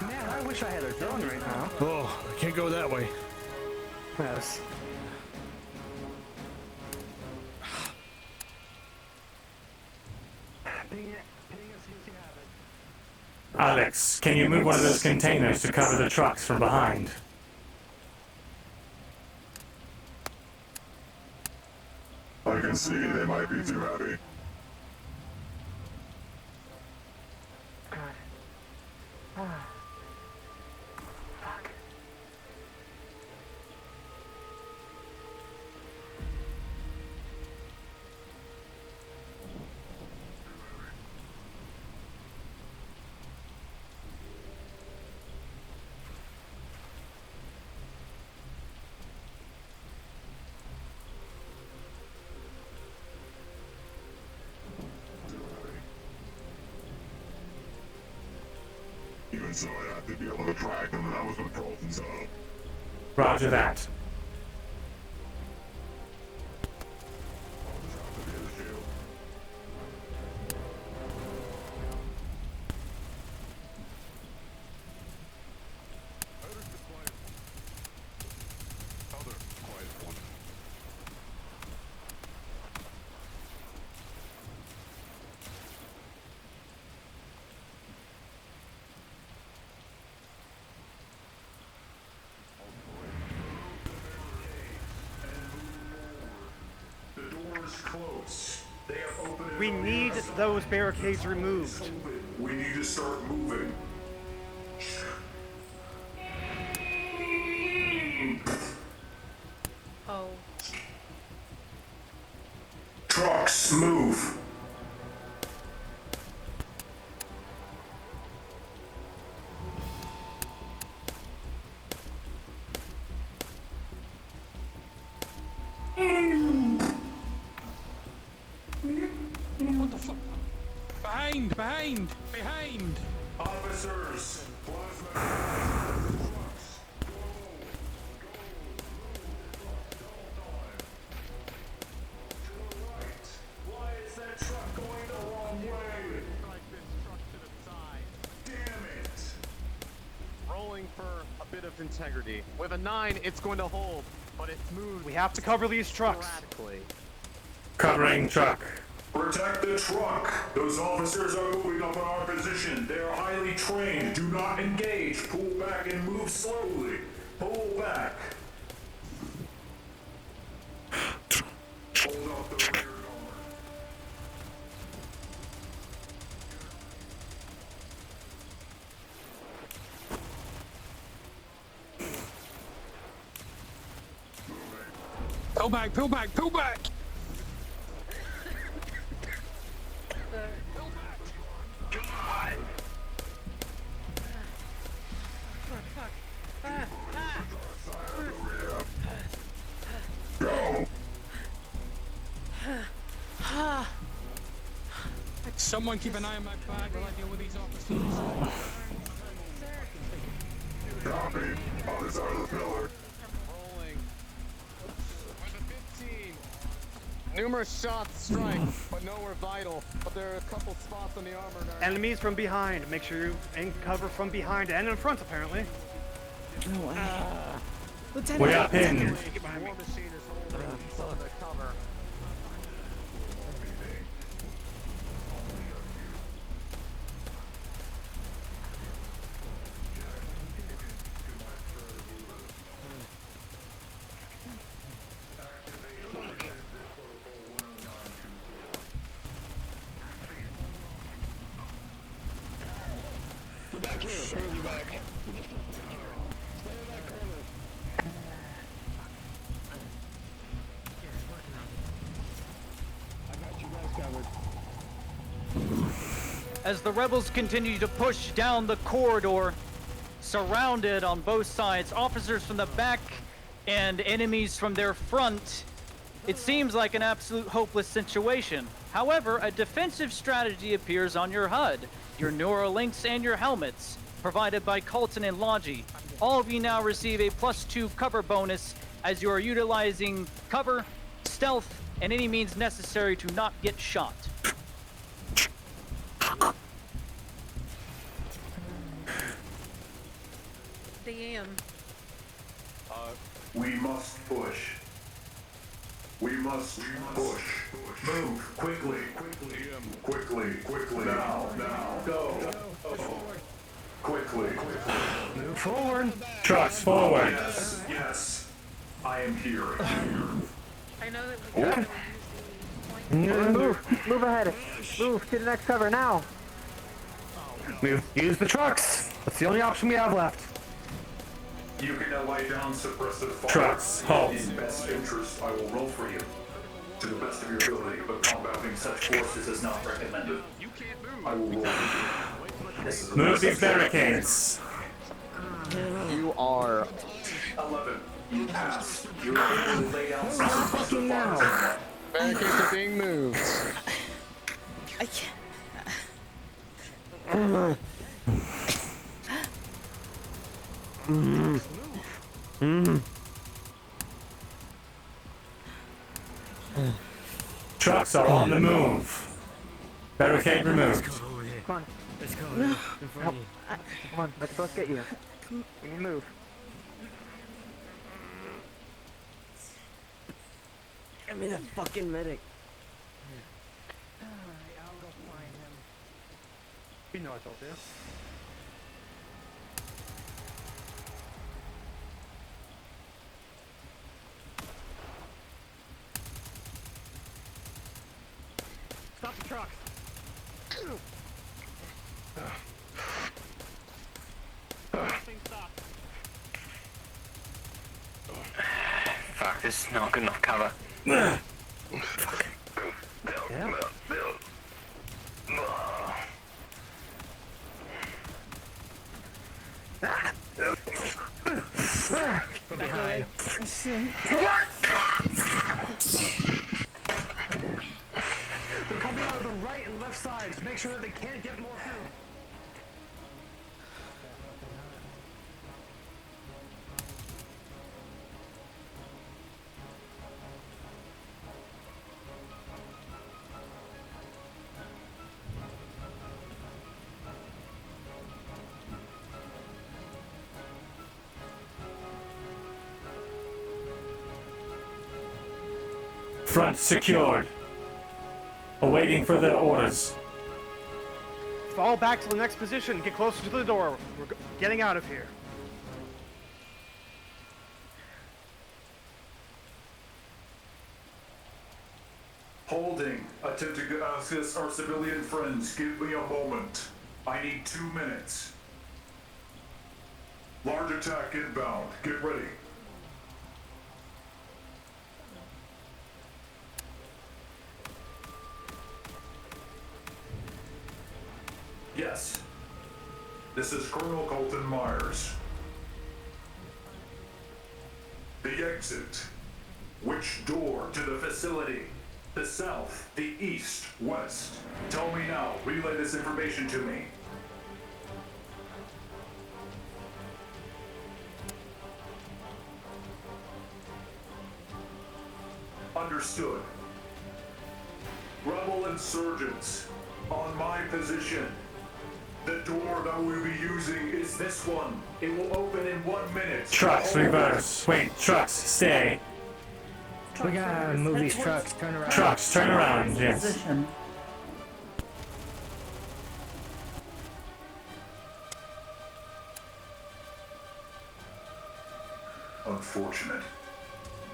Man, I wish I had a drone right now. Oh, I can't go that way. Yes. Alex, can you move one of those containers to cover the trucks from behind? I can see they might be too heavy. Even so, I have to be able to track them, and that was what Carlton's up. Roger that. Close. They have opened. We need those barricades removed. We need to start moving. Oh. Trucks, move. What the fuck? Behind! Officers, plasma. Why is that truck going the wrong way? Like this truck to the side. Damn it! Rolling for a bit of integrity. With a 9, it's going to hold, but it's moved. We have to cover these trucks. Sporadically. Covering truck. Protect the truck! Those officers are moving up in our position. They are highly trained. Do not engage. Pull back and move slowly. Pull back. Hold up the rear guard. Pull back! Someone keep an eye on my bag while I deal with these officers. Copy. Other side of the pillar. Rolling. With a 15. Numerous shots strike, but nowhere vital. But there are a couple spots on the armor now. Enemies from behind. Make sure you cover from behind and in front, apparently. We are pinned. War machine is holding some of the cover. As the rebels continue to push down the corridor, surrounded on both sides, officers from the back and enemies from their front, it seems like an absolute hopeless situation. However, a defensive strategy appears on your HUD, your neurolinks and your helmets, provided by Colton and Logi. All of you now receive a +2 cover bonus as you are utilizing cover, stealth, and any means necessary to not get shot. Damn. We must push. We must push. Move quickly. Quickly. Now. Go. Quickly. Move forward. Trucks forward. Yes. I am here. I know that we gotta use Move ahead. Move to the next cover now. Use the trucks. That's the only option we have left. You can lay down suppressive fire. Trucks, halt. In best interest, I will roll for you. To the best of your ability, but combating such forces is not recommended. You can't move. I will roll for you. This is the Move best these of barricades. You are 11. You pass. You're able to lay down suppressive fire. barricades are being moved. I can't. Trucks are on the move. Barricade removed. Come on. Let's go. No. Come on, let's both get you. We need to move. Give me the fucking medic. Alright, I'll go find him. You know I told you. Stop the trucks. Fuck, this is not good enough cover. Yeah. Behind. They're coming out of the right and left sides. Make sure that they can't get more food. Front secured. Awaiting further orders. Fall back to the next position. Get closer to the door. We're getting out of here. Holding. Attempt to access our civilian friends. Give me a moment. I need 2 minutes. Large attack inbound. Get ready. Yes. This is Colonel Colton Myers. The exit. Which door to the facility? The south, the east, west. Tell me now. Relay this information to me. Understood. Rebel insurgents, on my position. The door that we'll be using is this one. It will open in 1 minute. Trucks reverse. Wait, trucks stay. We gotta move these trucks. Turn around. Trucks turn around. Yes. Position. Unfortunate.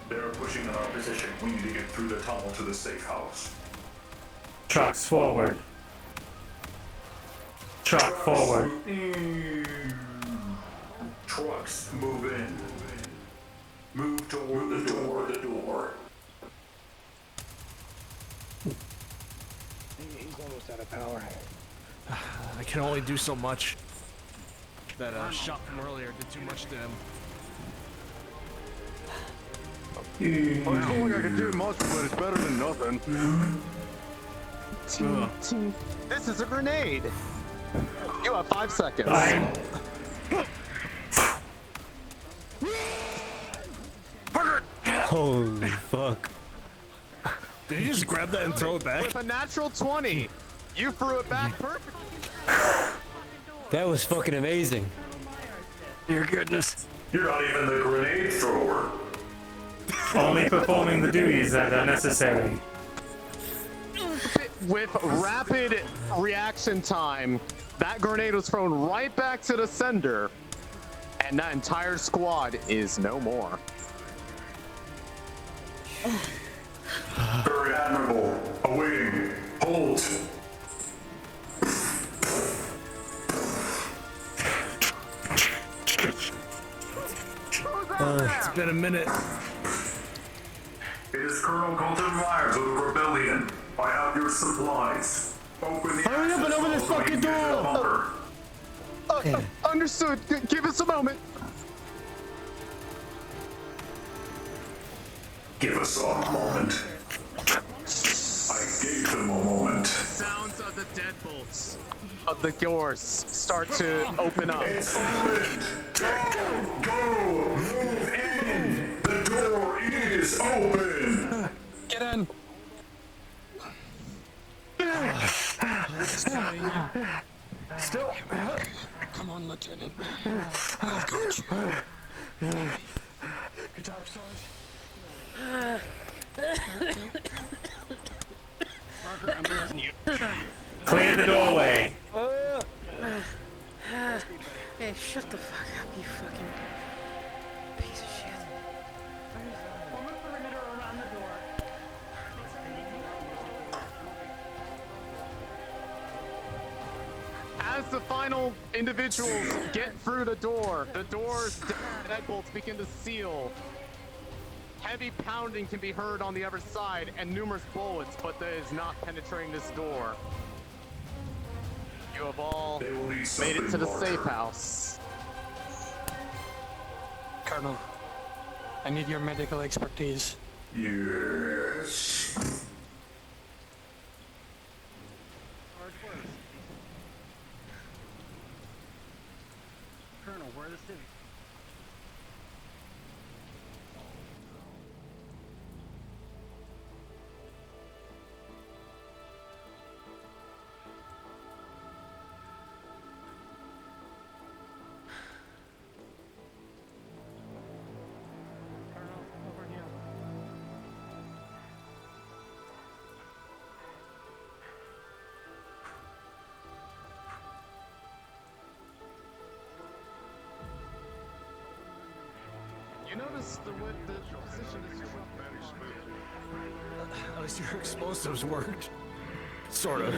They're pushing on our position. We need to get through the tunnel to the safe house. Trucks forward. Truck forward. Trucks move in. Move toward the door. He's almost out of power. I can only do so much. That shot from earlier did too much to him. I feel like I can do much, but it's better than nothing. This is a grenade. You have 5 seconds. Holy fuck. Did you just grab that and throw it back? With a natural 20, you threw it back perfectly. That was fucking amazing. Your goodness. You're not even the grenade thrower. Only performing the duties that are necessary. With rapid reaction time, that grenade was thrown right back to the sender, and that entire squad is no more. Very admirable. Awaiting. Hold. It's been a minute. It is Colonel Colton Myers of the Rebellion. I have your supplies. Open the Hurry up and open this fucking door! Understood. Give us a moment. Give us a moment. I gave them a moment. Sounds of the deadbolts of the doors start to open up. It's opened. Go. Move in. The door is open. Get in. Still. Come on, Lieutenant. Good job, Sarge. Clear the doorway. Hey, shut the fuck up, you fucking piece of shit. Form a perimeter around the door. As the final individuals get through the doors, deadbolts begin to seal. Heavy pounding can be heard on the other side, and numerous bullets, but that is not penetrating this door. You have all made it to the safe house. Colonel, I need your medical expertise. Yes. Colonel, where are the civics? You notice the position is At least your explosives worked. Sort of.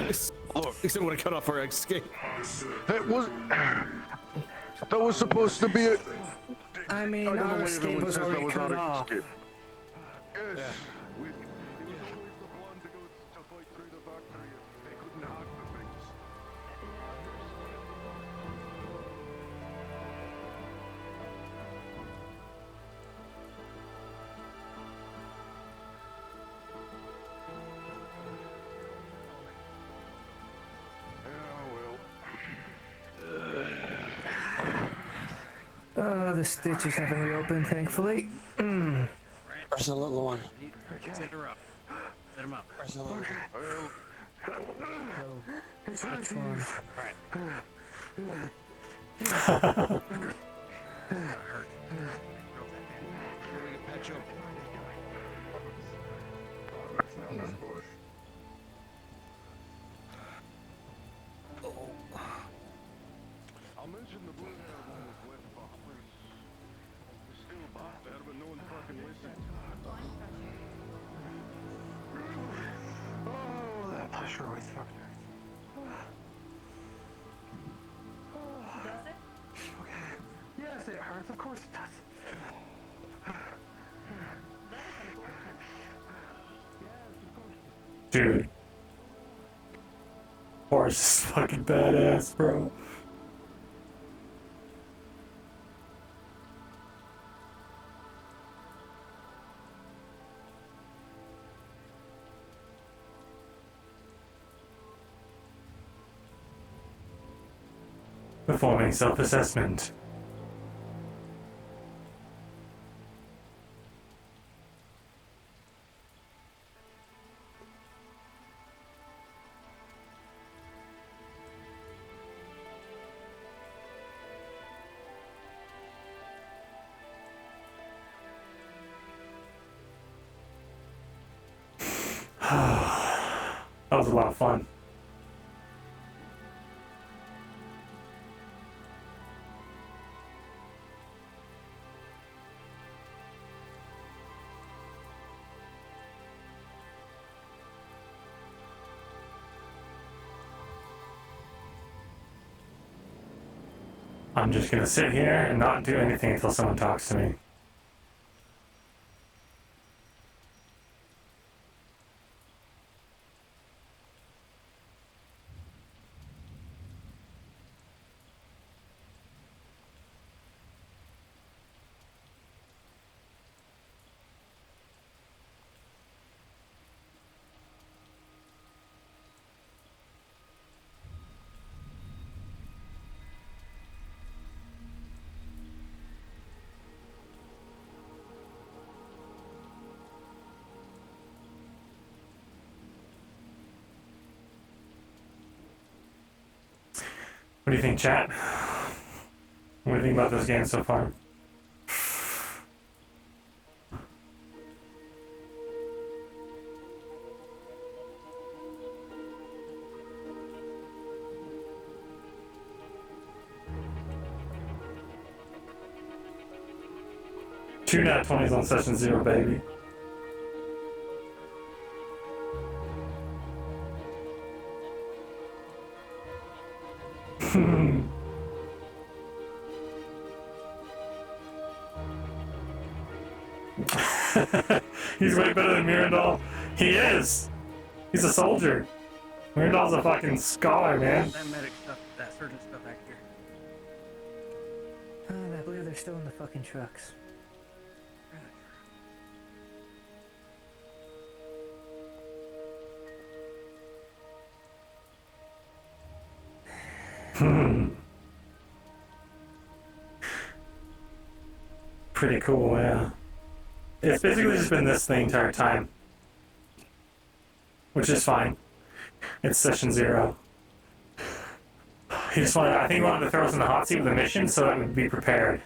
Look, except when I cut off our escape. That was supposed to be a... I mean, I don't know our why escape everyone was says that already was cut not off. an escape. Yes. It was always the plan to go to fight through the factory if they couldn't hack the things. The stitches haven't reopened, thankfully. Where's the little one? Set her up. Set him up. Where's the little one? Which one? I'll mention the blue hair one was left behind. We're still back there, but no one fucking listened. Oh, that pressure always fucking hurts. Does it? Okay. Yes, it hurts. Of course it does. Dude. Horse is fucking badass, bro. Performing self-assessment. That was a lot of fun. I'm just gonna sit here and not do anything until someone talks to me. What do you think, chat? What do you think about this game so far? Two nat 20s on session 0, baby. He's way better than Mirandol. He is! He's a soldier. Mirandol's a fucking scholar, man. That medic stuff, that surgeon stuff back here. I believe they're still in the fucking trucks. Pretty cool, yeah. It's basically just been this the entire time. Which is fine. It's session 0. He just wanted, I think he wanted to throw us in the hot seat with the mission so that we'd be prepared.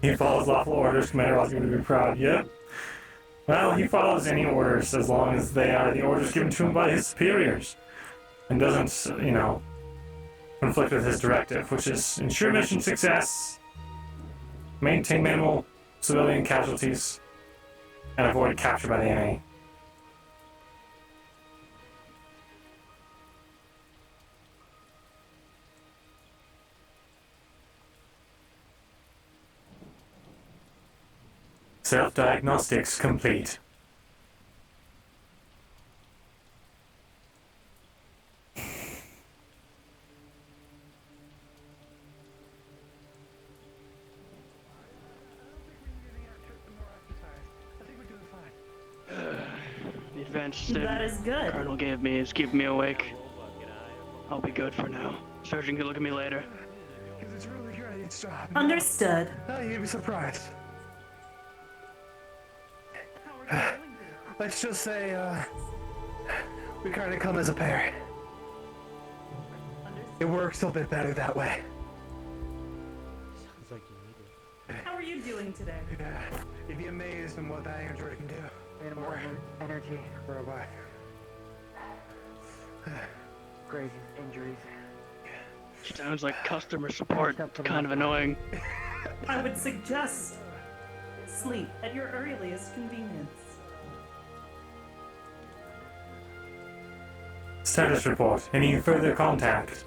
He follows lawful orders, Commander Oz going to be proud. Yep. Well, he follows any orders as long as they are the orders given to him by his superiors. And doesn't, you know, conflict with his directive, which is ensure mission success, maintain minimal civilian casualties, and avoid capture by the enemy. Self-diagnostics complete. The advanced That is good. Colonel gave me is keeping me awake. I'll be good for now. Sergeant can look at me later. Because it's really great, it's job. Understood. Oh, you'd be surprised. Let's just say, we kind of come as a pair. It works a bit better that way. How are you doing today? Yeah, you'd be amazed in what that android can do. And more energy. Robot. Crazy injuries. Sounds like customer support. Kind of annoying. I would suggest sleep at your earliest convenience. Status report. Any further contact?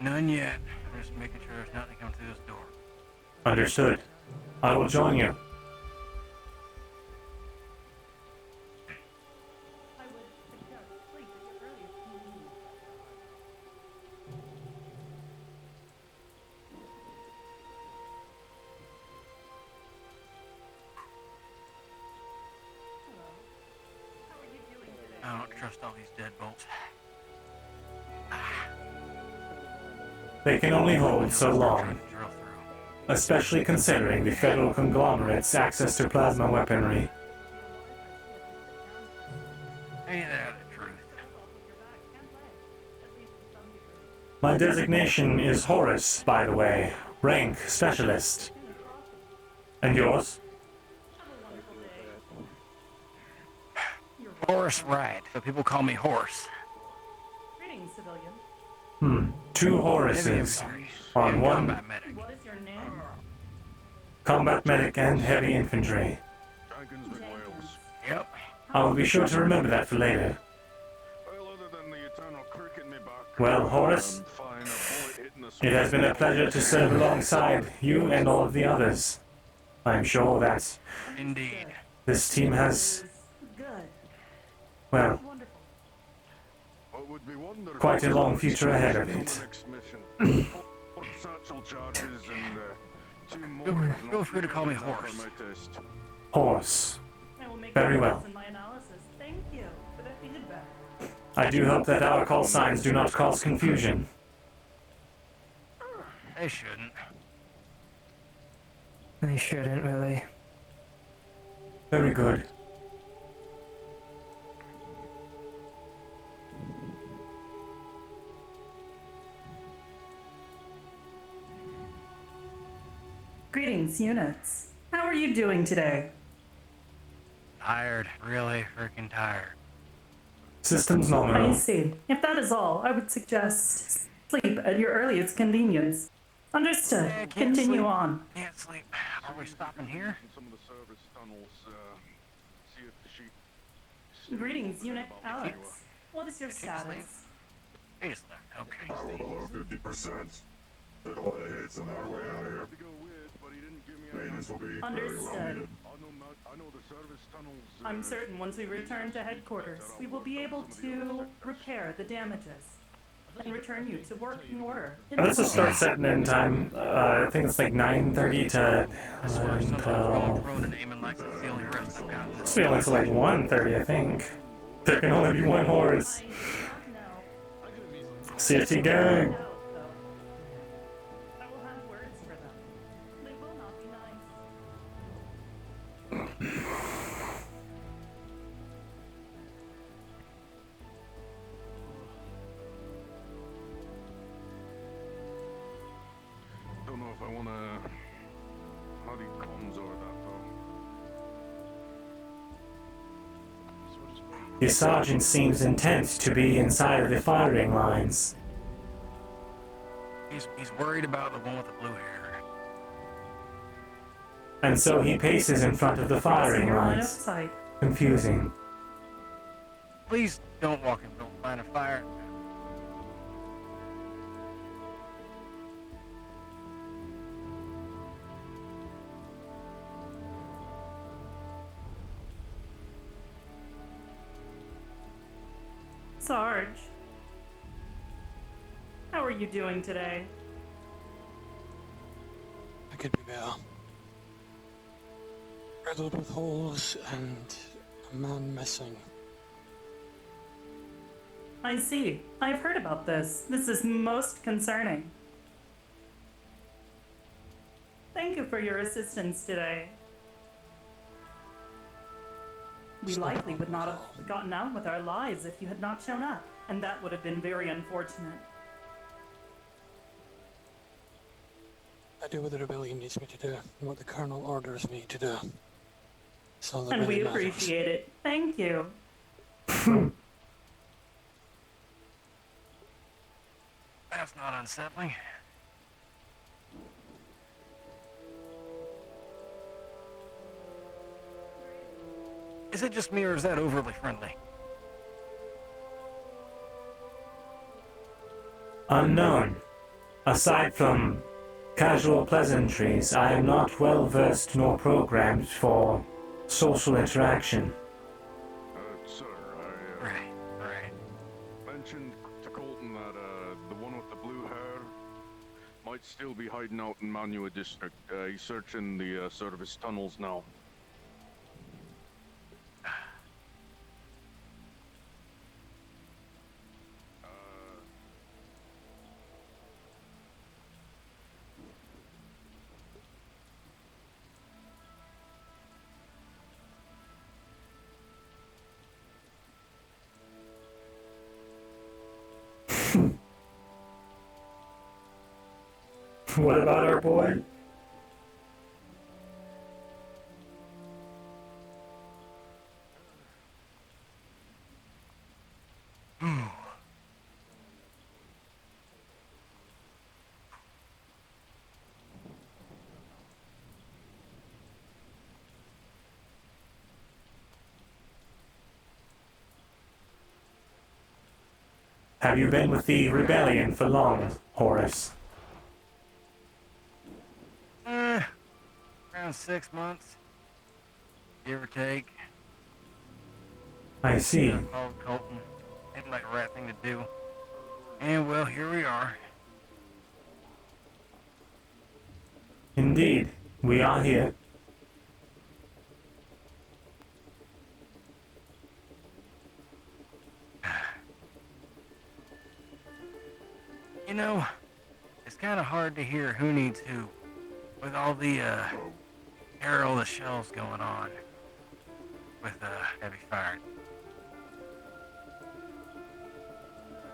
None yet. I'm just making sure there's nothing coming through this door. Understood. I will join you. I don't trust all these deadbolts. They can only hold so long, especially considering the Federal Conglomerate's access to plasma weaponry. Ain't that the truth? My designation is H.O.R.U.S, by the way. Rank specialist. And yours? Horse ride. So people call me Horse. Greetings, civilian. 2 Horuses on one Combat medic. What is your name? combat medic and heavy infantry. Jenkins McWales. Yep. I will be sure to remember that for later. Well, other than the eternal crick in me back. Well, H.O.R.U.S, Fine, a bullet hitting the it has been a pleasure to serve alongside you and all of the others. I am sure that Indeed. this team has, Good. well, Wonderful. What would be wonderful quite a long is future ahead of the it. next mission. Satchel charges and 2 more. Feel free to call me For Horse. my test. Horse. I will make Very progress well. in my analysis. Thank you for the feedback. I do hope that our call signs do not cause confusion. They shouldn't. They shouldn't, really. Very good. Greetings, units. How are you doing today? Tired. Really freaking tired. Systems I nominal. see. If that is all, I would suggest sleep at your earliest convenience. Understood. Can't Continue sleep. on. Can't sleep. Are we stopping here? In some of the service tunnels, see if the sheep. Greetings, Unit About me. Alex. What is your status? He just left. Okay. Hold on, 50%. They're going to hit some our way out of here. To go with, but he didn't give me any. Maintenance will be very well Understood. needed. I know the service tunnels. I'm certain once we return to headquarters, we will be able to repair the damages and return you to working order. Let's just start setting in time. I think it's like 9:30 to 12. Road and aiming like it's the only rest I've got. It's feeling like 1:30, I think. There can only be one horse. City gang. I will have words for them. They will not be nice. Don't know if I wanna. How do comms or that though? The sergeant seems intent to be inside of the firing lines. He's worried about the one with the blue hair. And so he paces in front of the firing Your line of lines. sight. Confusing. Please don't walk into a line of fire. Sarge. How are you doing today? I could be better. Riddled with holes and a man missing. I see. I've heard about this. This is most concerning. Thank you for your assistance today. We likely would not have gotten out with our lives if you had not shown up, and that would have been very unfortunate. I do what the rebellion needs me to do, and what the colonel orders me to do. So that And really we matters. appreciate it. Thank you. That's not unsettling. Is it just me, or is that overly friendly? Unknown. Aside from casual pleasantries, I am not well versed nor programmed for social interaction. Sir, I mentioned to Colton that the one with the blue hair might still be hiding out in Manua District. He's searching the service tunnels now. What about our boy? Have you been with the rebellion for long, Horace? Around 6 months, give or take. I see. Called Colton. Seemed like the right thing to do. And well, here we are. Indeed, we are here. You know, it's kind of hard to hear who needs who, with all the air, all the shells going on, with heavy fire.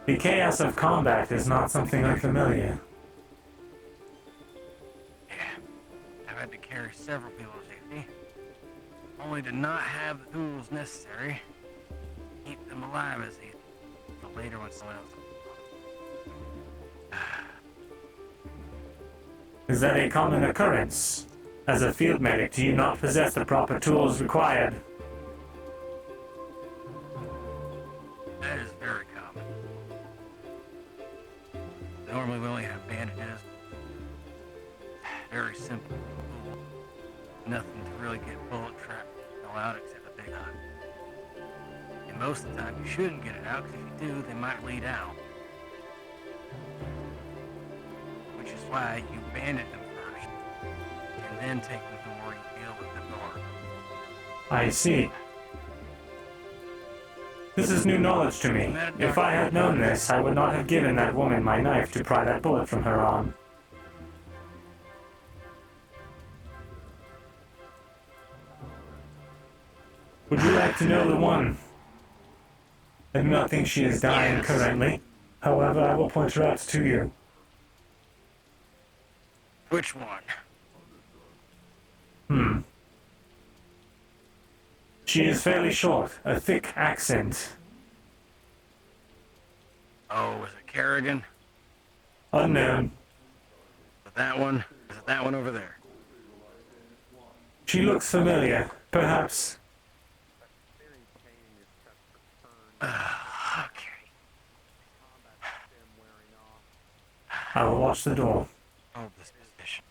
The chaos of combat is not something unfamiliar. Yeah, I've had to carry several people to safety, only to not have the tools necessary to keep them alive as they later when someone else. Is that a common occurrence? As a field medic, do you not possess the proper tools required? That is very common. Normally we only have bandages. Very simple. Nothing to really get bullet trapped out except a big hunt. And most of the time you shouldn't get it out, because if you do, they might bleed out. Which is why you bandage them first, and then take them to where you deal with them more. I see. This is new knowledge to me. If I had known this, I would not have given that woman my knife to pry that bullet from her arm. Would you like to know the one? I do not think she is dying currently. However, I will point her out to you. Which one? She is fairly short, a thick accent. Oh, is it Kerrigan? Unknown. Is it that one? Is it that one over there? She looks familiar, perhaps. Okay. I will watch the door. Hold this position.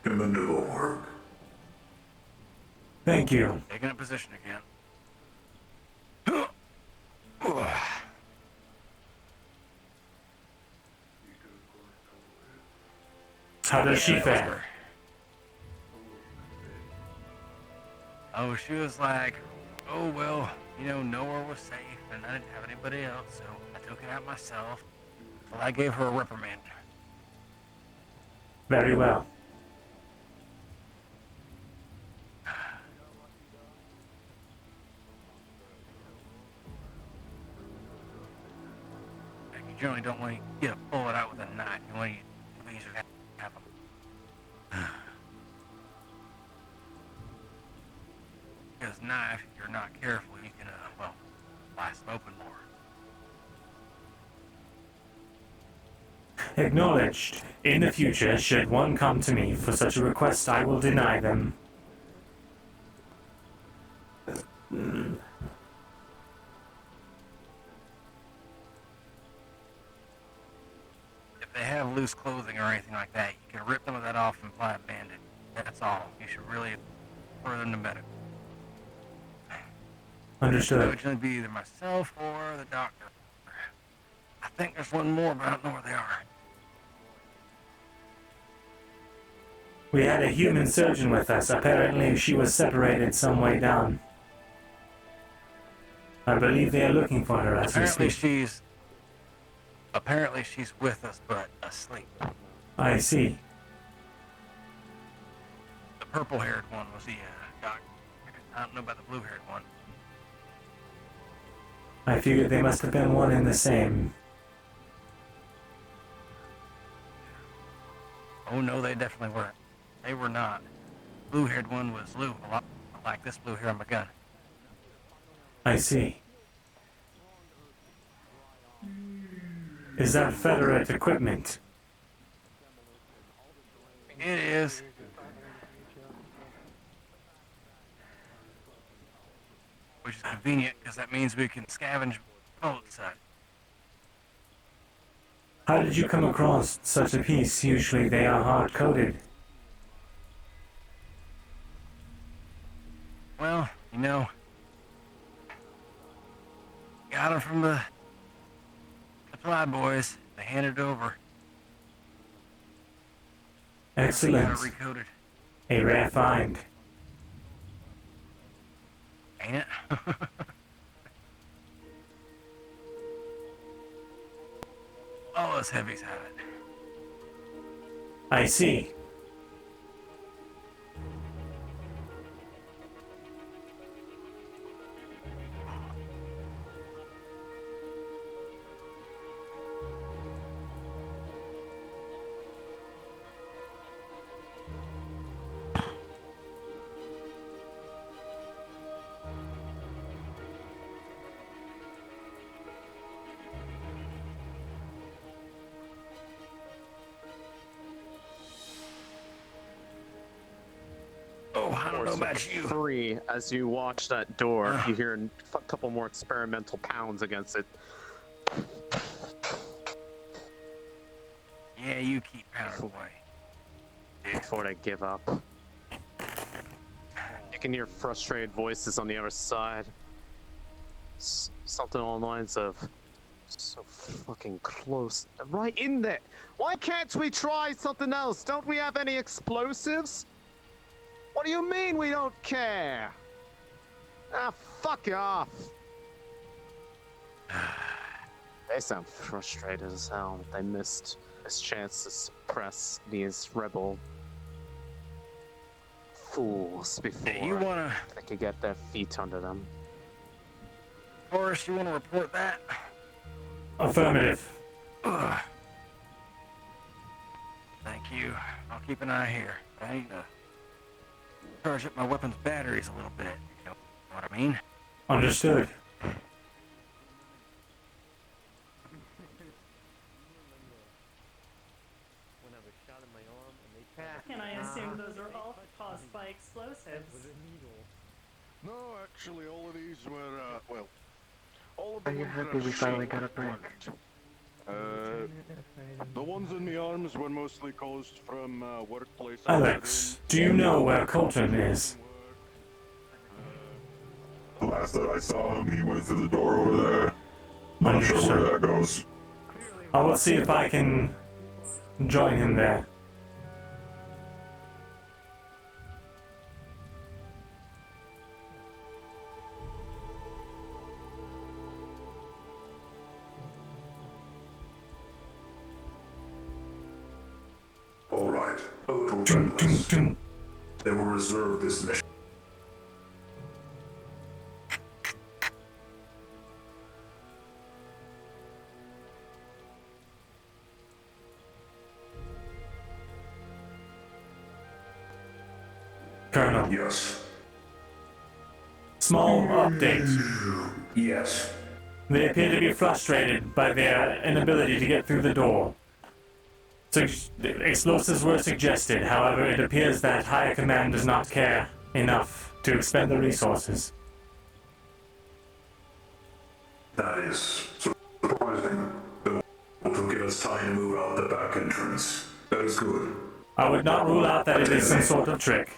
Commendable work. Thank you. Taking a position again. How does she fare? Oh, she was like, oh, well, you know, nowhere was safe, and I didn't have anybody else, so I took it out myself. Well, I gave her a reprimand. Very well. You generally don't want to get a bullet out with a knife. You want to use your have them. Because knife, if you're not careful, you can, well, blast open more. Acknowledged. In the future, should one come to me for such a request, I will deny them. If they have loose clothing or anything like that, you can rip some of that off and apply a bandage. That's all. You should really refer them to medical. Understood. It would generally be either myself or the doctor. I think there's one more, but I don't know where they are. We had a human surgeon with us. Apparently she was separated some way down. I believe they are looking for her as we speak. Apparently she's with us, but asleep. I see. The purple-haired one was the doctor. I don't know about the blue-haired one. I figured they must have been one and the same. Oh no, they definitely weren't. They were not. Blue-haired one was Lou, a lot like this blue hair on my gun. I see. Is that Federate equipment? It is. Which is convenient, because that means we can scavenge bullets. How did you come across such a piece? Usually they are hard-coded. Well, you know, got them from the supply boys. They handed it over. Excellent. Got it recoded. A rare find. Ain't it? All us heavies have it. I see. Oh, I don't know about you. 3, as you watch that door, you hear a couple more experimental pounds against it. Yeah, you keep pounding away. Before they give up. You can hear frustrated voices on the other side. Something along the lines of, so fucking close. Right in there. Why can't we try something else? Don't we have any explosives? What do you mean we don't care? Ah, fuck off. They sound frustrated as hell. They missed this chance to suppress these rebel fools before they could get their feet under them. Forrest, you want to report that? Affirmative. Thank you. I'll keep an eye here. I need to charge up my weapon's batteries a little bit. You know what I mean? Understood. Can I assume those are all caused by explosives? No, actually, all of these were, well, all of Are the you ones happy that we are finally shaped got a break? The ones in the arms were mostly caused from workplace. Alex, do you know where Colton is? The last that I saw him, he went through the door over there. Not sure where that goes. I will see if I can join him there. Alright, a little checklist. They will reserve this mission. Colonel. Yes. small update. Yes. They appear to be frustrated by their inability to get through the door. Explosives were suggested, however, it appears that higher command does not care enough to expend the resources. That is surprising. It will give us time to move out the back entrance. That is good. I would not rule out that it is some sort of trick.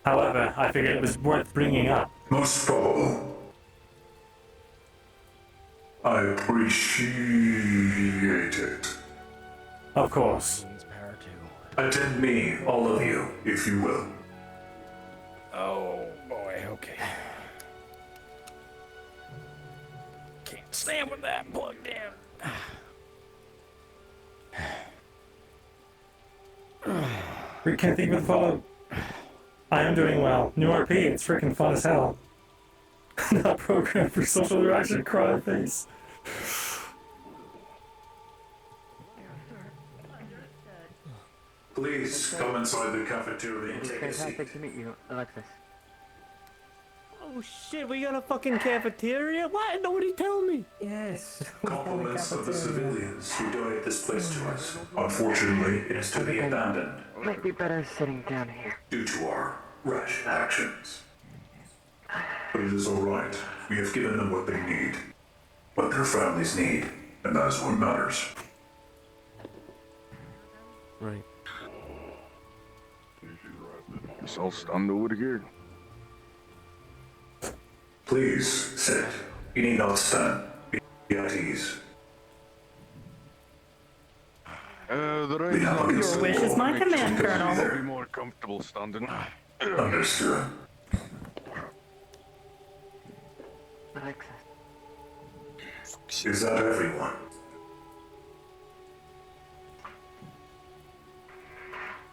However, I figured it was worth bringing up. Most probable. I appreciate it. Of course. Attend me, all of you, if you will. Oh boy, okay. Can't stand with that plugged in. We can't think of the follow. I am doing well. New RP, it's freaking fun as hell. Not programmed for social interaction, cry face. Please come inside the cafeteria and It's take a seat. fantastic to meet you, Alexis. Oh shit, we got a fucking cafeteria? Why? Nobody tell me. Yes. Compliments of the civilians who donate this place to us. Unfortunately, it is to be abandoned Might be better sitting down here. due to our rash actions. But it is alright. We have given them what they need. What their families need. And that is what matters. Right. Guess I'll stand over here. Please, sit. You need not stand. Be at ease. The Your wish is my command, Colonel. I'll be more comfortable standing. Understood. Alexis. Is that everyone?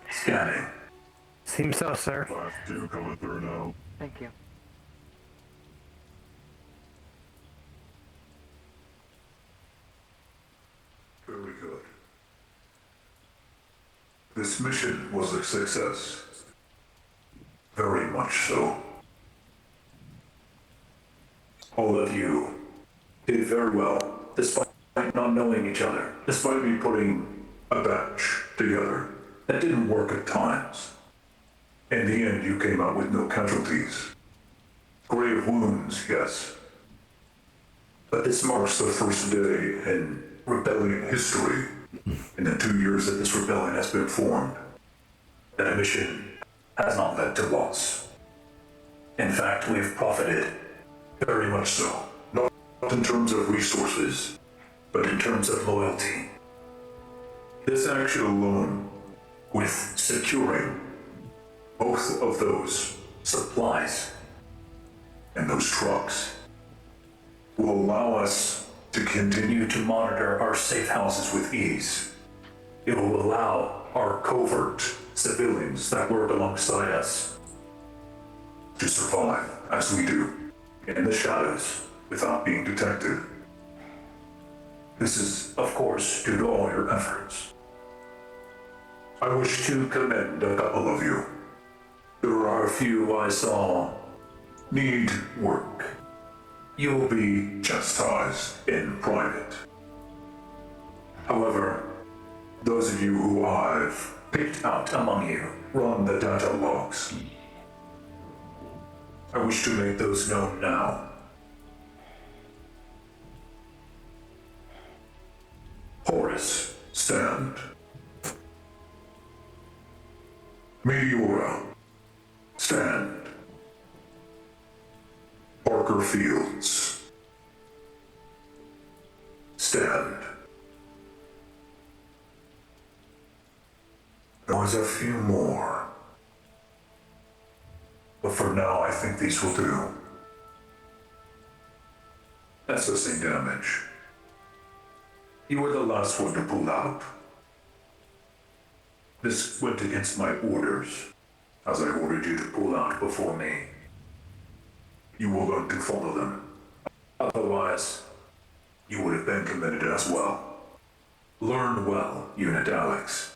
Scanning. Seems so, sir. Last two coming through now. Thank you. Very good. This mission was a success. Very much so. All of you did very well, despite not knowing each other, despite me putting a batch together that didn't work at times. In the end, you came out with no casualties. Grave wounds, yes. But this marks the first day in rebellion history. In the 2 years that this rebellion has been formed, that mission has not led to loss. In fact, we have profited, very much so. Not in terms of resources, but in terms of loyalty. This action alone, with securing both of those supplies and those trucks, will allow us to continue to monitor our safe houses with ease. It will allow our covert civilians that work alongside us to survive as we do in the shadows without being detected. This is, of course, due to all your efforts. I wish to commend a couple of you. There are a few I saw need work. You will be chastised in private. However, those of you who I've picked out among you run the data logs. I wish to make those known now. H.O.R.U.S, stand. Mayday, stand. Parker Fields, stand. There was a few more, but for now I think these will do. Assessing damage. You were the last one to pull out. This went against my orders, as I ordered you to pull out before me. You will learn to follow them. Otherwise, you would have been committed as well. Learn well, Unit Alex.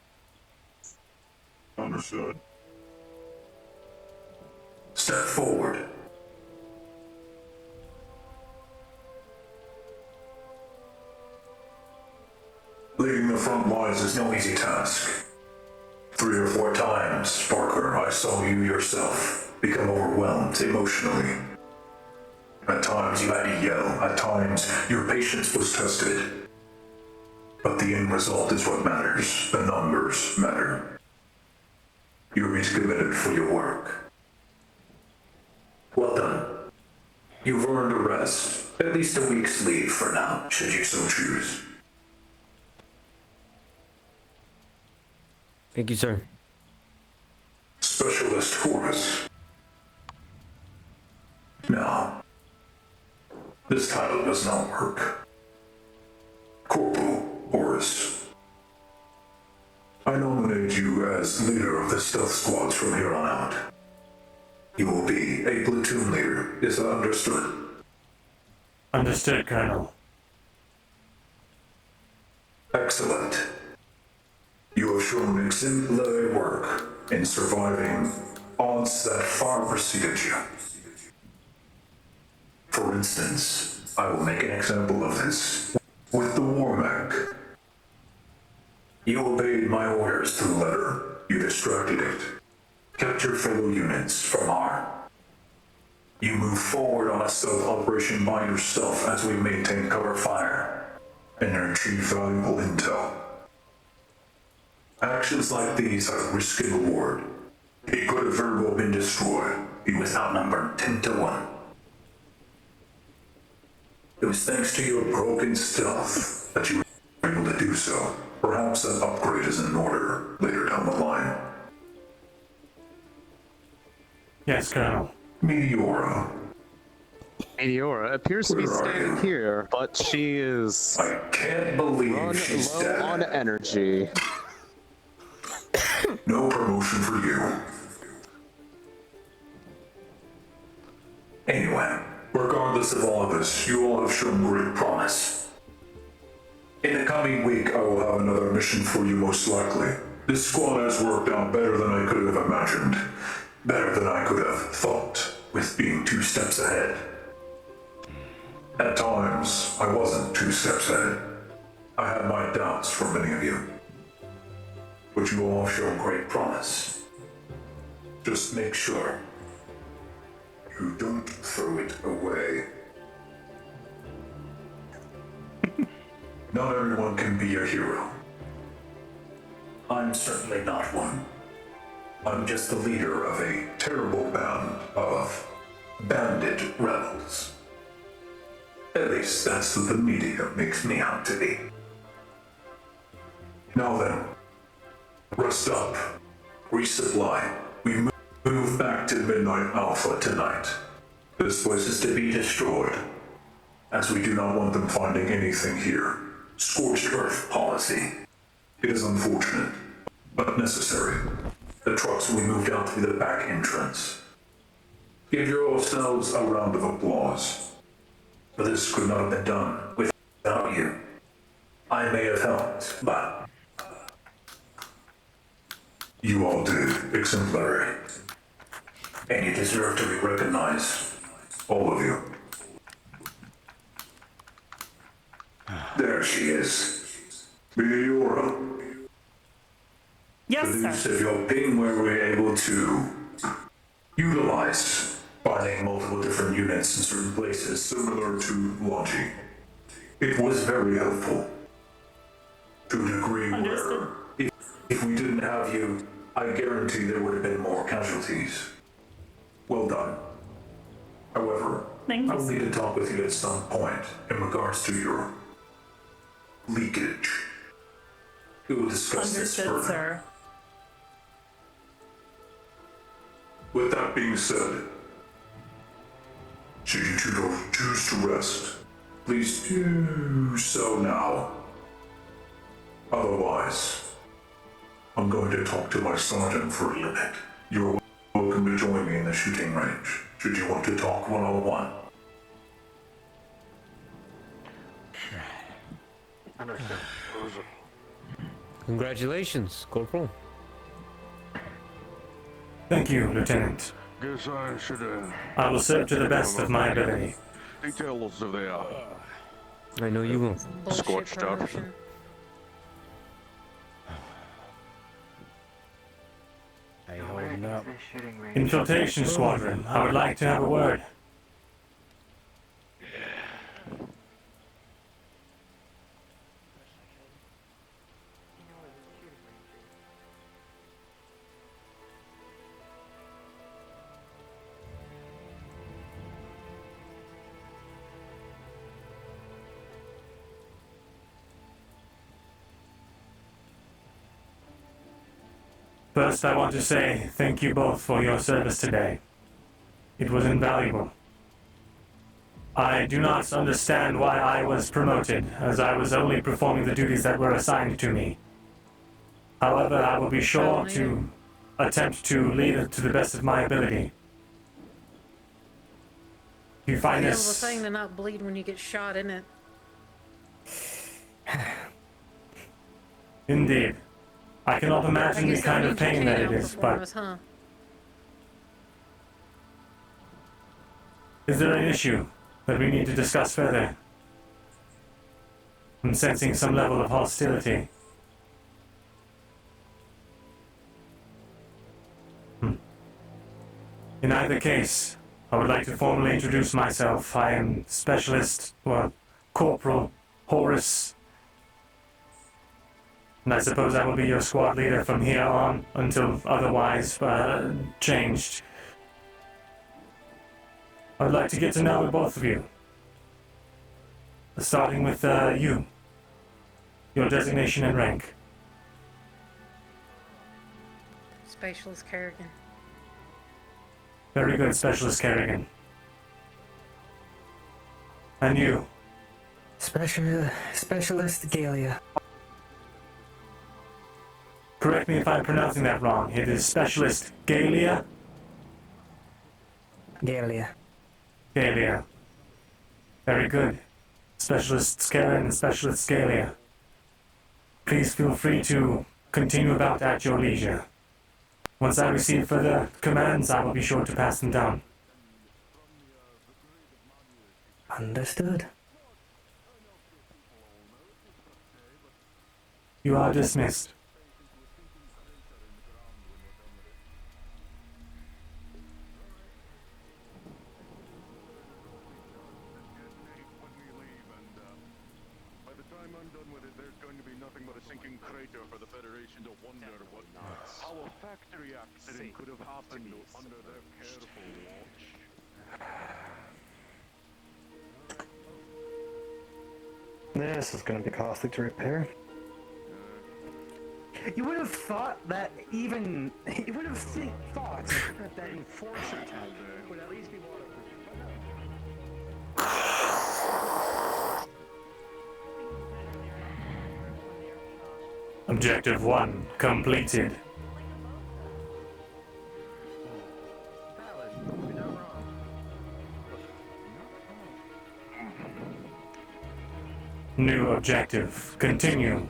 Understood. Step forward. Leading the front lines is no easy task. 3 or 4 times, Parker, I saw you yourself become overwhelmed emotionally. At times you had to yell, at times your patience was tested. But the end result is what matters. The numbers matter. You're committed for your work. Well done. You've earned a rest. At least a week's leave for now, should you so choose. Thank you, sir. Specialist H.O.R.U.S. No. This title does not work. Corporal H.O.R.U.S. I nominate you as leader of the stealth squads from here on out. You will be a platoon leader, is that understood? Understood, Colonel. Excellent. You have shown exemplary work in surviving odds that far preceded you. For instance, I will make an example of this with the war mech. You obeyed my orders to the letter. You distracted it. Kept your fellow units from harm. You moved forward on a stealth operation by yourself as we maintained cover fire and retrieved valuable intel. Actions like these are risk and reward. He could have very well been destroyed. He was outnumbered 10 to 1. It was thanks to your broken stealth that you were able to do so. Perhaps an upgrade is in order later down the line. Yes, Colonel. Meteora. Meteora appears to be standing here, but she is... I can't believe she's low dead. on energy. No promotion for you. Anyway, regardless of all of this, you all have shown great promise. In the coming week, I will have another mission for you most likely. This squad has worked out better than I could have imagined. Better than I could have thought, with being 2 steps ahead. At times, I wasn't 2 steps ahead. I had my doubts for many of you. But you all show great promise. Just make sure you don't throw it away. Not everyone can be a hero. I'm certainly not one. I'm just the leader of a terrible band of bandit rebels. At least that's what the media makes me out to be. Now then, rest up, resupply. We move back to Midnight Alpha tonight. This place is to be destroyed, as we do not want them finding anything here. Scorched Earth policy. It is unfortunate, but necessary. The trucks will be moved out through the back entrance. Give yourselves a round of applause. For this could not have been done without you. I may have helped, but you all did exemplary. And you deserve to be recognized. All of you. There she is. Meteora. Yes, the use sir. of your ping where we're able to utilize finding multiple different units in certain places similar to launching. It was very helpful. To a degree where if we didn't have you, I guarantee there would have been more casualties. Well done. However, I will need to talk with you at some point in regards to your leakage. We will discuss this further. Understood, sir. With that being said, should you choose to rest, please do so now. Otherwise, I'm going to talk to my sergeant for a minute. You're welcome to join me in the shooting range, should you want to talk one-on-one. Understood. Congratulations, Corporal. Thank you, Lieutenant. Guess I should I will serve to the best of my ability. Details of the I know you will. Bullshit Scorched Earth. promotion. How you Now, where holding is up? this shooting range? Infiltration Squadron, I would like to have a word. First, I want to say thank you both for your service today. It was invaluable. I do not understand why I was promoted, as I was only performing the duties that were assigned to me. However, I will be sure to attempt to lead it to the best of my ability. You find The this... thing to not bleed when you get shot, isn't it? Indeed. I cannot imagine the kind of pain that it is, but... Huh? Is there an issue that we need to discuss further? I'm sensing some level of hostility. In either case, I would like to formally introduce myself. I am Specialist, Corporal H.O.R.U.S. And I suppose I will be your squad leader from here on until otherwise changed. I would like to get to know both of you. Starting with you. Your designation and rank. Specialist Kerrigan. Very good, Specialist Kerrigan. And you? Specialist Galia. Correct me if I'm pronouncing that wrong. It is Specialist Galia? Galia. Galia. Very good. Specialist Scarin and Specialist Galia. Please feel free to continue about at your leisure. Once I receive further commands, I will be sure to pass them down. Understood. You are dismissed. By the time I'm done with it, there's going to be nothing but a sinking crater for the Federation to wonder what how a factory accident could have happened under their careful watch. This is going to be costly to repair. You would have thought that even... You would have thought that Enforcer Tech would at least be Objective 1 completed. New objective. Continue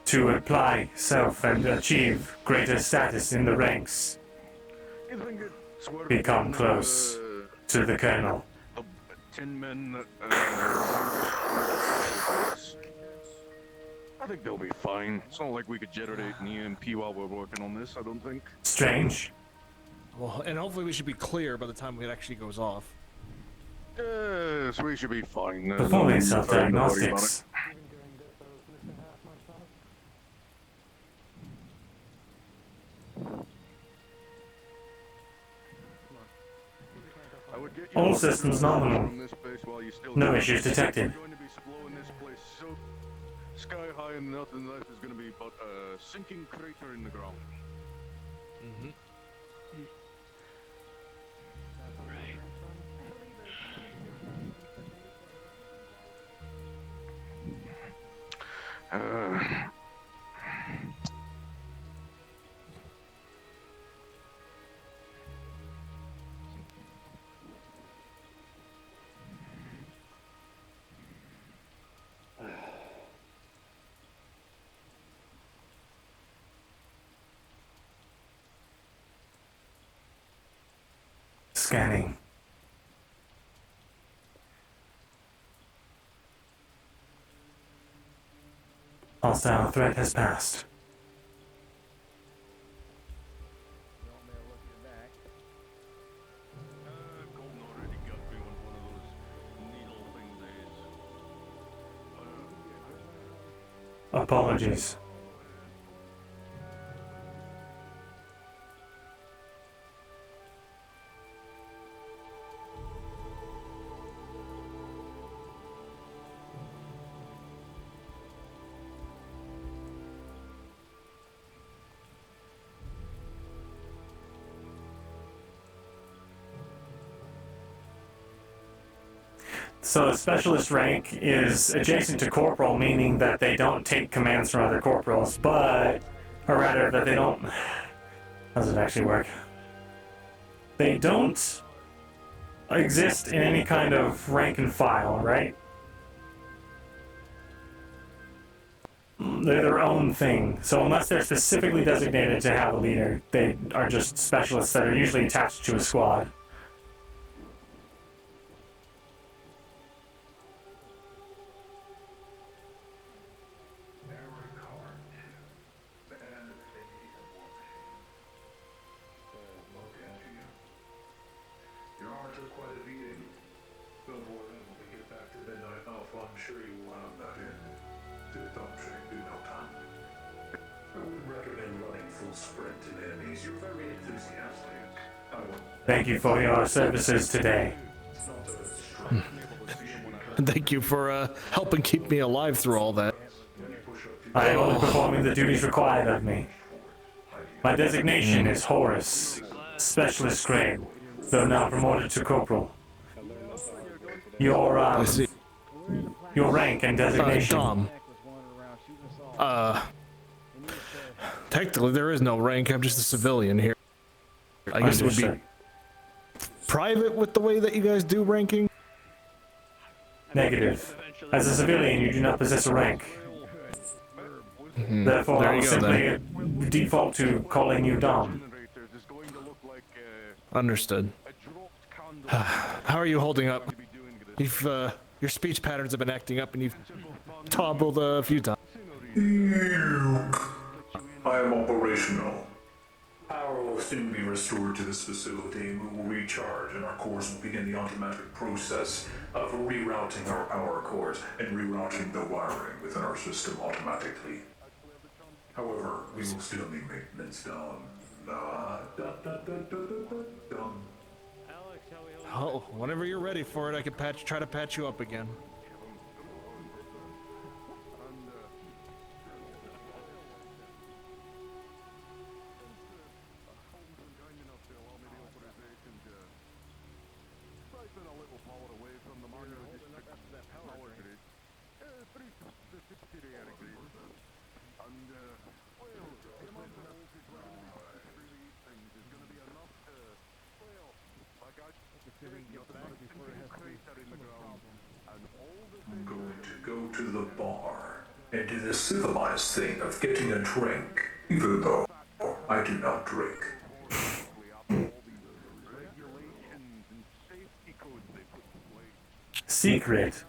to apply self and achieve greater status in the ranks. Become close to the Colonel. The 10 men that, I think they'll be fine. It's not like we could generate an EMP while we're working on this, I don't think. Strange. Well, and hopefully we should be clear by the time it actually goes off. Yes, we should be fine. Performing self-diagnostics. All systems nominal. No issues detected. Sky high and nothing left is going to be but a sinking crater in the ground. Mm-hmm. Scanning. Hostile threat has passed. apologies. So a specialist rank is adjacent to corporal, meaning that they don't take commands from other corporals, but, or rather that they don't, how does it actually work? They don't exist in any kind of rank and file, right? They're their own thing. So unless they're specifically designated to have a leader, they are just specialists that are usually attached to a squad. I'm sure you will have that in. Do no time. I would recommend running full sprint to enemies. You're very enthusiastic. Thank you for your services today. Thank you for helping keep me alive through all that. I am only performing the duties required of me. My designation is H.O.R.U.S, Specialist grade, though now promoted to Corporal. Your rank and designation. Dom. Technically there is no rank, I'm just a civilian here. I guess it would be private with the way that you guys do ranking? Negative. As a civilian, you do not possess a rank. Therefore, I will simply default to calling you Dom. Understood. How are you holding up? You've, your speech patterns have been acting up and you've toppled a few times. I am operational. Power will soon be restored to this facility and we will recharge, and our cores will begin the automatic process of rerouting our power cores and rerouting the wiring within our system automatically. However, we will still need maintenance done. Oh, whenever you're ready for it, I can try to patch you up again. I'm going to go to the bar and do the civilized thing of getting a drink, even though I do not drink. Secret?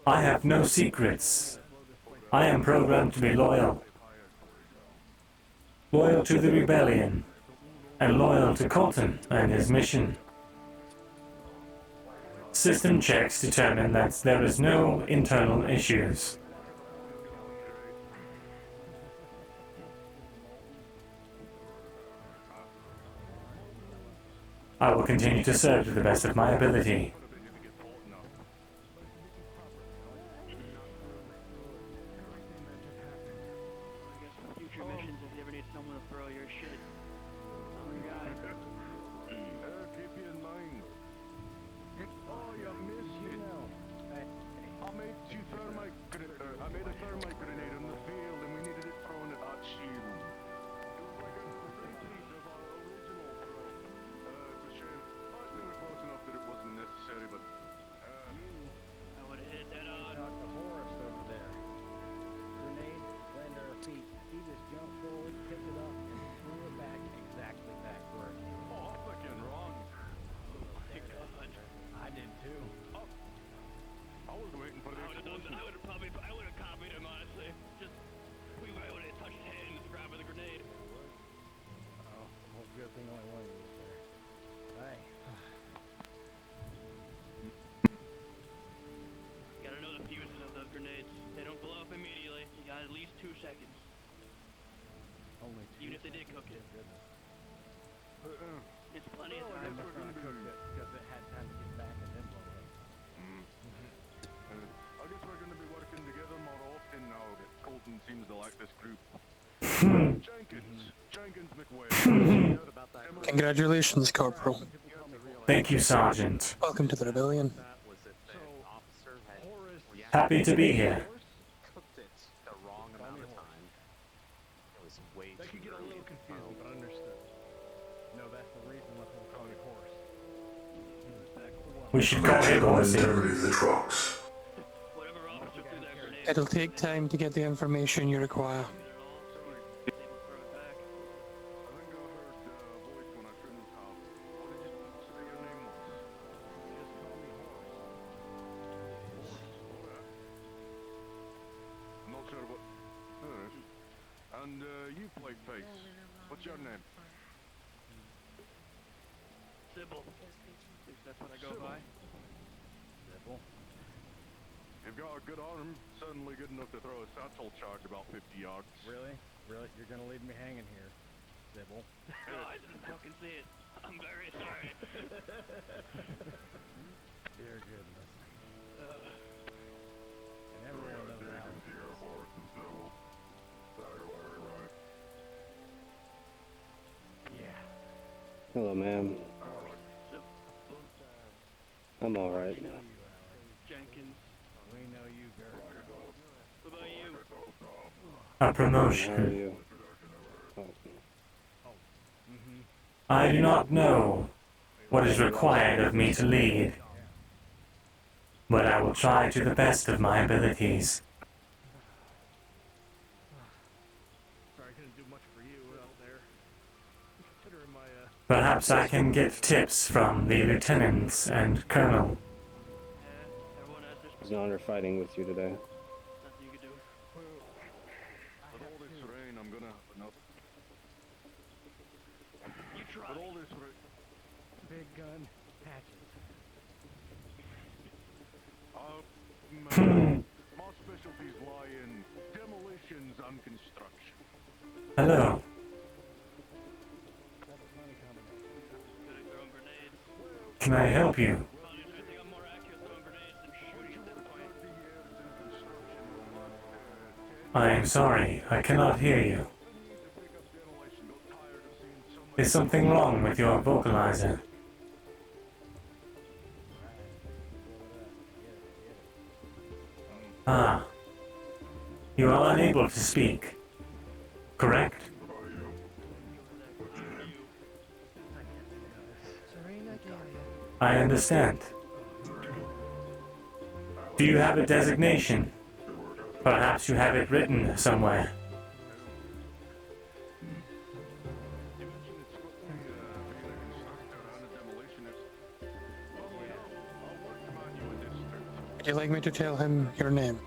I have no secrets. I am programmed to be loyal. Loyal to the rebellion. And loyal to Colton and his mission. System checks determine that there is no internal issues. I will continue to serve to the best of my ability. Future missions, if you ever need someone to throw your shit. Oh my god. Keep you in mind. Oh, you miss you now. I made a thermite grenade in the field and we needed it thrown at that shield. It was like a repeat of our original throw. It's a shame. I think we're close enough that it wasn't necessary, but I would have hit that on. Dr. H.O.R.U.S over there. Grenade landed at our feet. He just jumped forward, picked it up, and threw it back exactly back where it came. oh, I'm fucking wrong. My god. I did too. I was waiting for the explosion. I would have copied him, honestly. Just, we might would have touched hands grabbing the grenade. Oh, well, good thing only one of you was there. Hey. Gotta know the fuses of those grenades. They don't blow up immediately. You It's plenty of I time. must not have cooked it because it had time to get back and then blow it. I guess we're going to be working together more often now that Colton seems to like this group. Jenkins McWay. Congratulations, Corporal. Thank you, Sergeant. Welcome to the rebellion. Happy to be here. Cooked it the wrong amount of time. It was way That could get a little confusing, but understood. No, that's the reason why people call me Horse. We should call him Horsey. The trucks. It'll take time to get the information you require. And you play face. What's your name? Sybil. At least that's what I go by. Sybil. You've got a good arm. Certainly good enough to throw a satchel charge about 50 yards. Really? Really? You're gonna leave me hanging here, Sybil? No, I didn't fucking see it. I'm very sorry. Dear goodness. And everyone knows how. Yeah. Hello, ma'am. I'm alright. Jenkins. We know you, girl. What about you? A How are promotion. you? I do not know what is required of me to lead, but I will try to the best of my abilities. Sorry, I couldn't do much for you out there. Considering my, Perhaps I can get tips from the lieutenants and colonel. There's no honor fighting with you today. Nothing you can do. With all this rain, I'm gonna have enough. You try. With all this rain. big gun patches. My specialties lie in demolitions and construction. Hello. Can I help you? I am sorry, I cannot hear you. Is something wrong with your vocalizer? Ah. You are unable to speak, correct? I understand. Do you have a designation? Perhaps you have it written somewhere. Would you like me to tell him your name?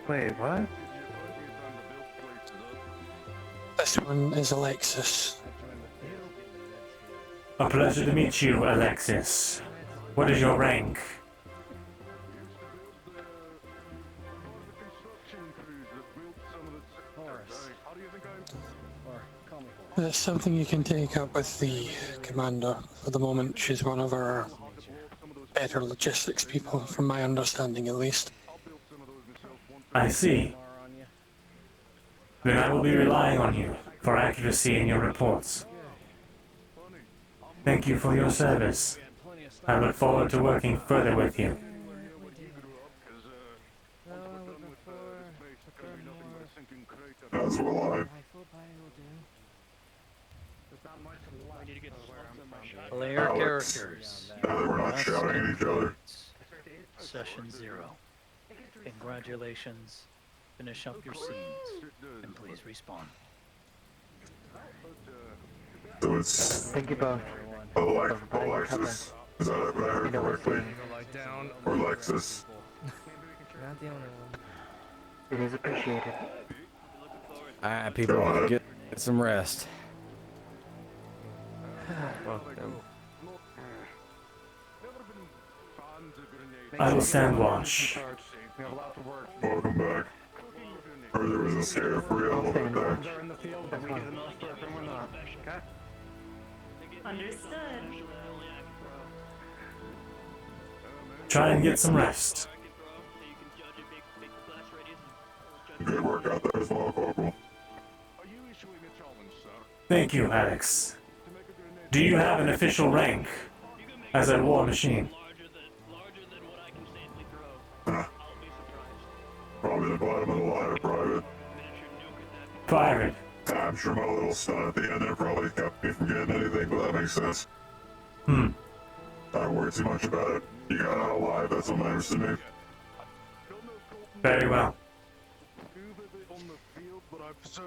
Wait, what? This one is Alexis. A pleasure to meet you, Alexis. What is your rank? That's something you can take up with the commander. For the moment, she's one of our better logistics people, from my understanding at least. I see. Then I will be relying on you for accuracy in your reports. Thank you for your service. I look forward to working further with you. As will I. Player Alex. characters. Now that we're not shouting at each other. Session 0. Congratulations. Finish up your scenes. And please respawn. So it's Thank you both. Alexis. Is that what I heard correctly? Or Lexus? Not the only one. It is appreciated. Alright, people, get some rest. Welcome. I will stand watch. Welcome back. Heard there was a scare for you on the way back. we do the most different or not. Okay. Understood. Try and get some rest. Good work out there as well, Corporal. Thank you, Alex. Do you have an official rank as a war machine? Probably the bottom of the ladder, Private. Private. I'm sure my little stunt at the end there probably kept me from getting anything, but that makes sense. Hmm. I don't worry too much about it. You got out alive, that's what matters to me. Very well.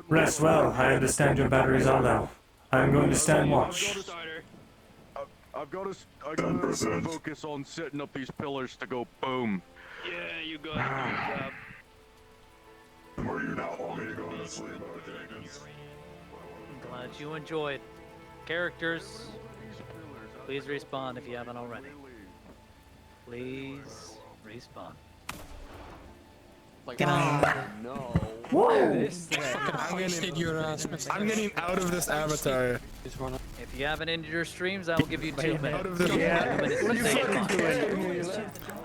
Rest well. I understand your batteries are low. I am going to stand watch. I've got to focus on setting up these pillars to go boom. Yeah, you got it. Good job. Where you now want me to go to sleep, Jenkins? I'm glad you enjoyed. Characters, please respawn if you haven't already. Please respawn. Like, no. Whoa! I'm getting out of this avatar. If you haven't ended your streams, I will give you 2 minutes. Out of this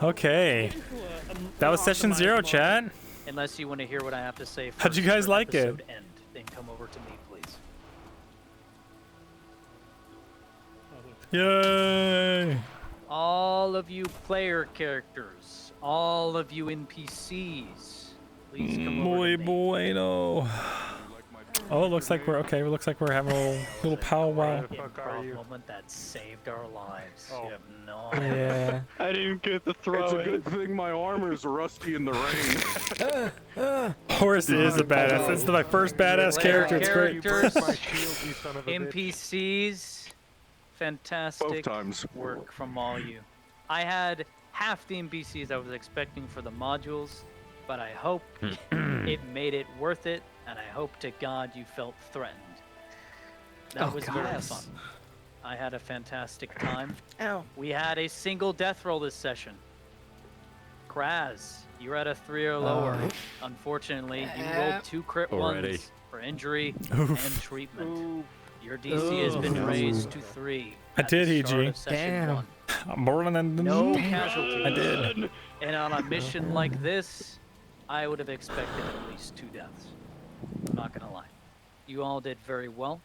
Okay. That was session 0, chat. Unless you want to hear what I have to say first. How'd you guys like it? End, then come over to me, please. Yay! All of you player characters, all of you NPCs, please come over Muy to me. bueno. Oh, it looks like we're okay. It looks like we're having a little powwow. Improv moment that saved our lives. Oh. You have no idea. Yeah. I didn't get the throw. It's a good thing my armor's rusty in the rain. Horse is a badass. This is my first badass character. It's great. Characters, NPCs, fantastic work from all you. I had half the NPCs I was expecting for the modules, but I hope it made it worth it, and I hope to God you felt threatened. That was very fun. I had a fantastic time. Ow. We had a single death roll this session. Kraz, you're at a 3 or lower. Unfortunately, you rolled 2 crit ones for injury and treatment. Your DC has been raised to 3. I did, EG. Damn. More than no casualties. I did. And on a mission like this, I would have expected at least 2 deaths. I'm not gonna lie. You all did very well.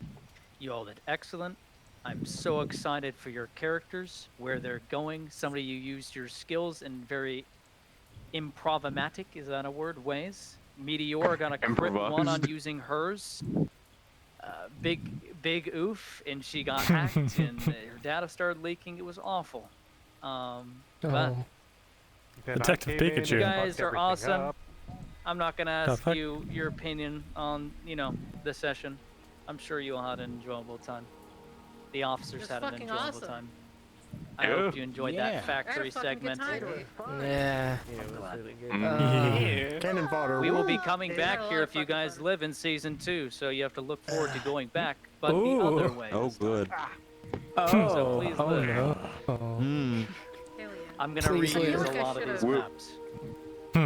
You all did excellent. I'm so excited for your characters, where they're going. Some of you used your skills in very improvimatic, is that a word, ways. Meteor got a crit 1 on using hers. Big oof, and she got hacked, and her data started leaking. It was awful. But Detective Pikachu. you guys are awesome. I'm not gonna ask you your opinion on, the session. I'm sure you all had an enjoyable time. The officers had an enjoyable time. I hope you enjoyed that factory segment. Yeah. Cannon fodder. We will be coming back here if you guys live in season 2, so you have to look forward to going back, but the other way. Oh, good. So please live. No. I'm gonna reuse a lot of these maps.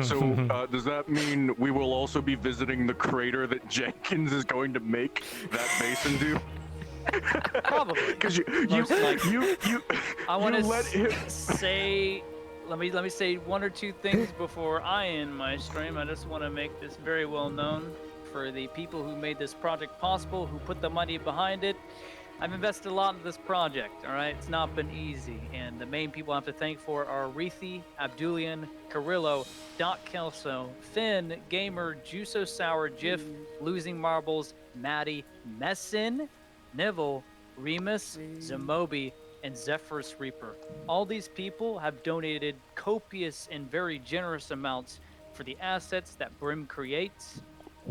So, does that mean we will also be visiting the crater that Jenkins is going to make that base into? Probably. Because I want to let him say, let me say 1 or 2 things before I end my stream. I just want to make this very well known for the people who made this project possible, who put the money behind it. I've invested a lot in this project, all right? It's not been easy, and the main people I have to thank for are Reethi, Abdulian, Carillo, Doc Kelso, Finn, Gamer, Juso Sour, Jiff, Losing Marbles, Maddie, Messin, Neville, Remus, Zamobi, and Zephyrus Reaper. All these people have donated copious and very generous amounts for the assets that Brim creates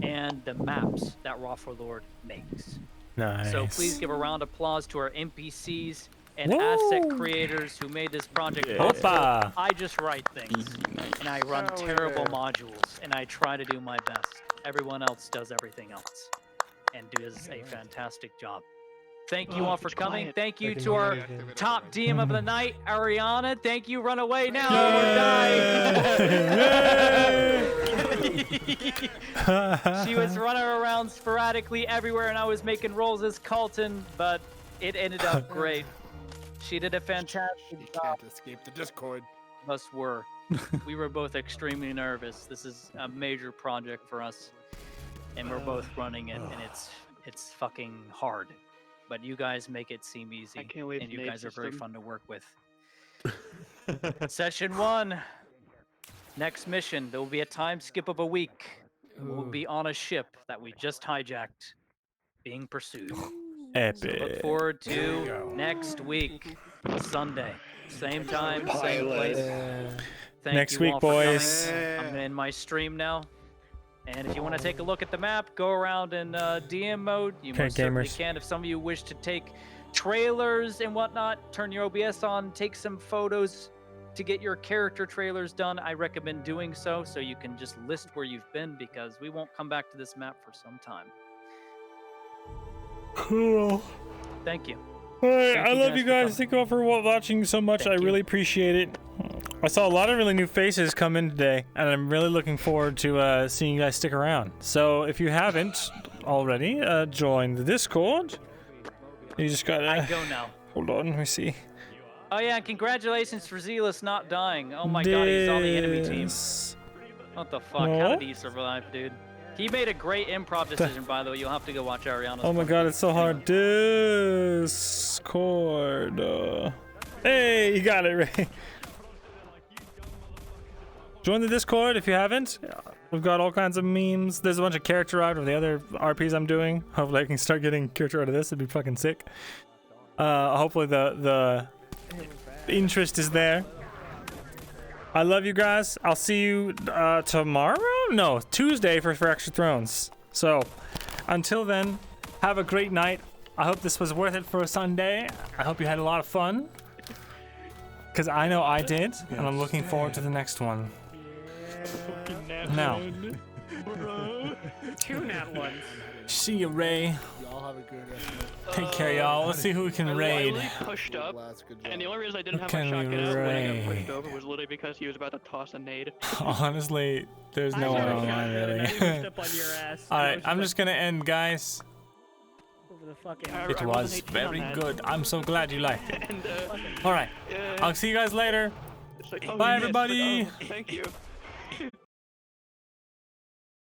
and the maps that Raw4 Lord makes. Nice. So please give a round of applause to our NPCs and asset creators who made this project possible. Opa. I just write things, and I run terrible modules, and I try to do my best. Everyone else does everything else, and does a fantastic job. Thank you all for coming. Thank you to our top DM of the night, Ariana. Thank you. Run away now or die. She was running around sporadically everywhere, and I was making rolls as Carlton, but it ended up great. She did a fantastic job. Can't escape the Discord. Us were. We were both extremely nervous. This is a major project for us, and we're both running it, and it's fucking hard. But you guys make it seem easy, I can't wait and for you Nate's guys are very system. fun to work with. Session 1. Next mission. There will be a time skip of a week. We'll be on a ship that we just hijacked, being pursued. Epic. So look forward to next week, Sunday. Same time, same place. Thank Next you week, all for boys. coming. I'm in my stream now. And if you want to take a look at the map, go around in DM mode. You Okay, most certainly gamers. can. If some of you wish to take trailers and whatnot, turn your OBS on, take some photos to get your character trailers done. I recommend doing so you can just list where you've been, because we won't come back to this map for some time. Cool. Thank you. Alright, Thank I you love guys you for guys. coming. Thank you all for watching so much. I really appreciate it. I saw a lot of really new faces come in today, and I'm really looking forward to seeing you guys stick around. So if you haven't already, join the Discord. You just gotta... I go now. Hold on, let me see. Oh yeah, and congratulations for Zealous not dying. Oh my god, he's on the enemy team. What the fuck? How did he survive, dude? He made a great improv decision, by the way. You'll have to go watch Ariana's. Oh my god, it's so hard. Discord. Hey, you got it, Ray. Join the Discord if you haven't. We've got all kinds of memes. There's a bunch of character art of the other RPs I'm doing. Hopefully I can start getting character art of this. It'd be fucking sick. Hopefully the interest is there. I love you guys. I'll see you tomorrow? No, Tuesday for Extra Thrones. So, until then, have a great night. I hope this was worth it for a Sunday. I hope you had a lot of fun. Because I know I did, and I'm looking forward to the next one. Now. 2 nat ones. See you, Ray. Y'all have a good Take care, y'all. Let's see who we can raid. I pushed up, and the only reason I didn't have Can my we shotgun out when I got raid? pushed over was literally because he was about to toss a nade. Honestly, there's no one online, really. Alright, I'm just gonna end, guys. Over the fucking. It was very good. I'm so glad you liked it. Alright, I'll see you guys later. Bye, everybody. Thank you.